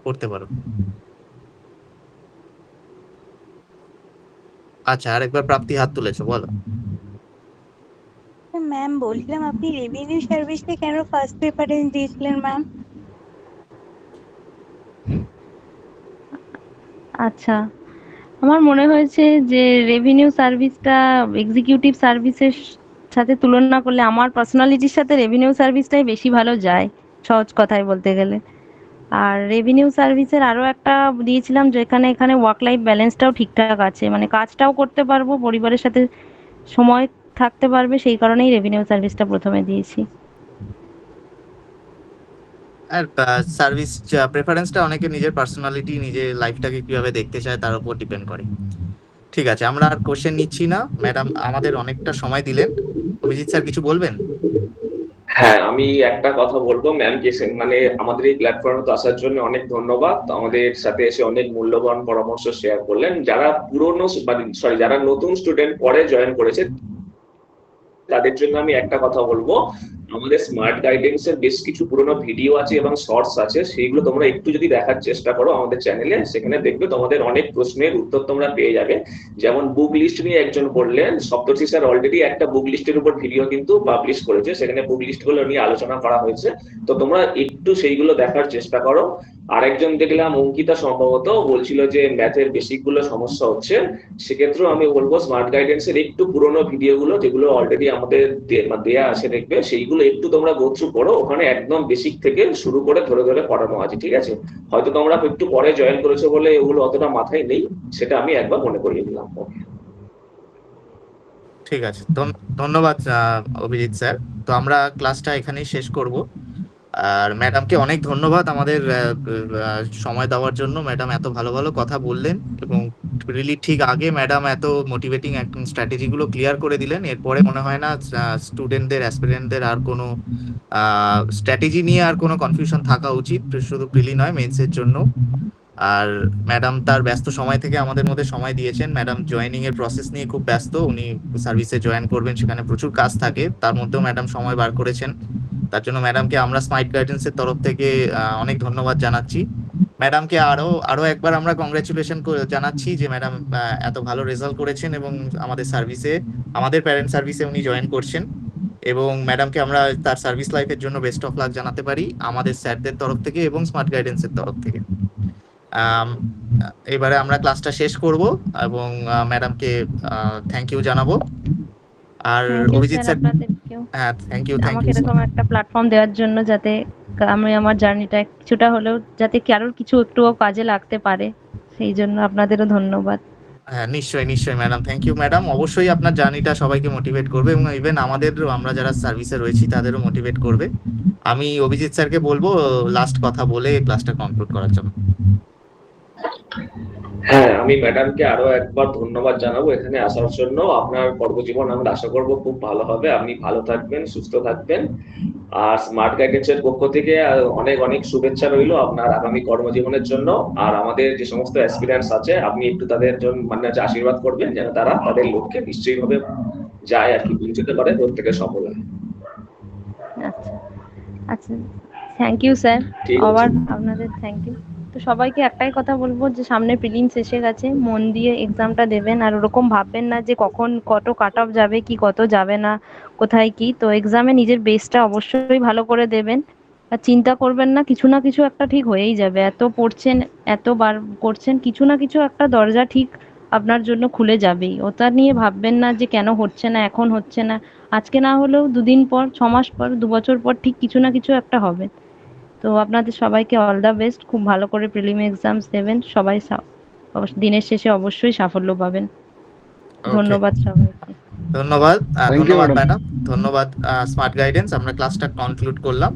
করতে পারো। আচ্ছা আরেকবার প্রাপ্তি হাত তুলেছো, বলো। ম্যাম বলছিলাম আপনি রেভিনিউ সার্ভিসে কেন ফার্স্ট প্রেফারেন্স দিয়েছিলেন ম্যাম? আচ্ছা, আমার মনে হয়েছে যে রেভিনিউ সার্ভিসটা এক্সিকিউটিভ সার্ভিসের সাথে তুলনা করলে আমার পার্সোনালিটির সাথে রেভিনিউ সার্ভিসটাই বেশি ভালো যায়, সহজ কথায় বলতে গেলে। আর রেভিনিউ সার্ভিসের আরও একটা দিয়েছিলাম যেখানে এখানে ওয়ার্ক লাইফ ব্যালেন্সটাও ঠিকঠাক আছে, মানে কাজটাও করতে পারবো, পরিবারের সাথে সময় থাকতে পারবে, সেই কারণেই রেভিনিউ সার্ভিসটা প্রথমে দিয়েছি। আর সার্ভিস প্রেফারেন্সটা অনেকে নিজের পার্সোনালিটি, নিজের লাইফটাকে কিভাবে দেখতে চায় তার উপর ডিপেন্ড করে। ঠিক আছে, আমরা আর কোশ্চেন নিচ্ছি না। ম্যাডাম আমাদের অনেকটা সময় দিলেন। অভিজিৎ স্যার কিছু বলবেন? হ্যাঁ, আমি একটা কথা বলবো ম্যামকে, মানে আমাদের এই প্ল্যাটফর্মে তো আসার জন্য অনেক ধন্যবাদ। আমাদের সাথে এসে অনেক মূল্যবান পরামর্শ শেয়ার করলেন। যারা যারা নতুন স্টুডেন্ট পরে জয়েন করেছে তাদের জন্য আমি একটা কথা বলবো, আমাদের স্মার্ট গাইডেন্স এর বেশ কিছু পুরোনো ভিডিও আছে এবং শর্টস আছে, সেইগুলো তোমরা একটু যদি দেখার চেষ্টা করো আমাদের চ্যানেলে, সেখানে দেখবে তোমাদের অনেক প্রশ্নের উত্তর তোমরা পেয়ে যাবে। যেমন বুক লিস্ট নিয়ে একজন বললেন, সপ্তর্ষি স্যার অলরেডি একটা বুক লিস্টের উপর ভিডিও কিন্তু পাবলিশ করেছে, সেখানে বুক লিস্ট গুলো নিয়ে আলোচনা করা হয়েছে, তো তোমরা একটু সেইগুলো দেখার চেষ্টা করো। আরেকজন দেখলাম অঙ্কিতা সম্ভবত বলছিল যে ম্যাথের বেসিক গুলো সমস্যা হচ্ছে, সেক্ষেত্রেও আমি বলবো স্মার্ট গাইডেন্স এর একটু পুরোনো ভিডিও গুলো যেগুলো অলরেডি আমাদের দেয়া আছে দেখবে, সেইগুলো একটু তোমরা গো থ্রু করো। ওখানে একদম বেসিক থেকে শুরু করে ধরে ধরে পড়ানো আছে, ঠিক আছে? হয়তো তোমরা একটু পরে জয়েন করেছো বলে এগুলো অতটা মাথায় নেই, সেটা আমি একবার মনে করিয়ে দিলাম। ঠিক আছে, ধন্যবাদ অভিজিৎ স্যার। তো আমরা ক্লাসটা এখানেই শেষ করব। আর ম্যাডামকে অনেক ধন্যবাদ আমাদের সময় দেওয়ার জন্য। ম্যাডাম এত ভালো ভালো কথা বললেন এবং রিলি ঠিক আগে ম্যাডাম এত মোটিভেটিং একদম স্ট্র্যাটেজিগুলো ক্লিয়ার করে দিলেন। এরপরে মনে হয় না স্টুডেন্টদের, অ্যাসপিরেন্টদের আর কোনো স্ট্র্যাটেজি নিয়ে আর কোনো কনফিউশন থাকা উচিত, শুধু প্রিলি নয় মেন্সের জন্য। আর ম্যাডাম তার ব্যস্ত সময় থেকে আমাদের মধ্যে সময় দিয়েছেন। ম্যাডাম জয়েনিং এর প্রসেস নিয়ে খুব ব্যস্ত, উনি সার্ভিসে জয়েন করবেন, সেখানে প্রচুর কাজ থাকে, তার মধ্যেও ম্যাডাম সময় বার করেছেন। তার জন্য ম্যাডামকে আমরা স্মার্ট গাইডেন্সের তরফ থেকে অনেক ধন্যবাদ জানাচ্ছি। ম্যাডামকে আরো একবার আমরা কংগ্রেচুলেশন জানাচ্ছি যে ম্যাডাম এত ভালো রেজাল্ট করেছেন এবং আমাদের সার্ভিসে, আমাদের প্যারেন্ট সার্ভিসে উনি জয়েন করছেন। এবং ম্যাডামকে আমরা তার সার্ভিস লাইফের জন্য বেস্ট অফ লাক জানাতে পারি আমাদের স্যারদের তরফ থেকে এবং স্মার্ট গাইডেন্সের তরফ থেকে। এবারে আমরা ক্লাসটা শেষ করব এবং ম্যাডামকে থ্যাংক ইউ জানাবো। আর thank you Abhijit sir sir, আপনাদেরকেও হ্যাঁ থ্যাংক ইউ আমাকে এরকম একটা প্ল্যাটফর্ম দেওয়ার জন্য, যাতে আমি আমার জার্নিটা কিছুটা হলেও যাতে কারোর কিছু একটুও কাজে লাগতে পারে, সেই জন্য আপনাদেরও ধন্যবাদ। হ্যাঁ নিশ্চয়ই নিশ্চয়ই ম্যাডাম, থ্যাংক ইউ ম্যাডাম। অবশ্যই আপনার জার্নিটা সবাইকে মোটিভেট করবে এবং ইভেন আমাদেরও, আমরা যারা সার্ভিসে রয়েছি তাদেরও মোটিভেট করবে। আমি অভিজিৎ স্যারকে বলবো লাস্ট কথা বলে ক্লাসটা কনক্লুড করার জন্য। হ্যাঁ, আমি ম্যাডামকে আরো একবার ধন্যবাদ জানাবো এখানে আসার জন্য। আপনার কর্মজীবন আমরা আশা করবো খুব ভালো হবে, আপনি ভালো থাকবেন, সুস্থ থাকবেন। আর স্মার্ট গাইডেন্সের পক্ষ থেকে অনেক অনেক শুভেচ্ছা রইলো আপনার আগামী কর্মজীবনের জন্য। আর আমাদের যে সমস্ত অ্যাসপিরেন্টস আছে, আপনি একটু তাদের জন্য মানে আশীর্বাদ করবেন যেন তারা তাদের লক্ষ্যে নিশ্চয়ই ভাবে যায় আর কি, পৌঁছতে পারে, প্রত্যেকে সফল হয়। আচ্ছা আচ্ছা, থ্যাংক ইউ স্যার, ঠিক আছে। আবার আপনাদের থ্যাংক ইউ। তো সবাইকে একটাই কথা বলবো যে সামনে প্রিলিমস এসে গেছে, মন দিয়ে এক্সামটা দেবেন। আর ওরকম ভাববেন না যে কখন কত কাট অফ যাবে কি কত যাবে না, কোথায় কি। তো এক্সামে নিজের বেসটা অবশ্যই ভালো করে দেবেন, আর চিন্তা করবেন না, কিছু না কিছু একটা ঠিক হয়েই যাবে। এত পড়ছেন, এতবার করছেন, কিছু না কিছু একটা দরজা ঠিক আপনার জন্য খুলে যাবেই। ওটা নিয়ে ভাববেন না যে কেন হচ্ছে না, এখন হচ্ছে না। আজকে না হলেও 2 দিন পর, 6 মাস পর, 2 বছর পর ঠিক কিছু না কিছু একটা হবে। তো আপনাদের সবাইকে অল দ্য বেস্ট, খুব ভালো করে প্রিলিম এক্সামস দেবেন সবাই, দিনের শেষে অবশ্যই সাফল্য পাবেন। ধন্যবাদ সবাইকে। ধন্যবাদ Thank you, ধন্যবাদ madam. ম্যাডাম, ধন্যবাদ স্মার্ট গাইডেন্স। আমরা ক্লাসটা কনক্লুড করলাম,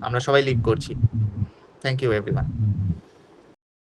আমরা সবাই লিভ করছি। Thank you everyone.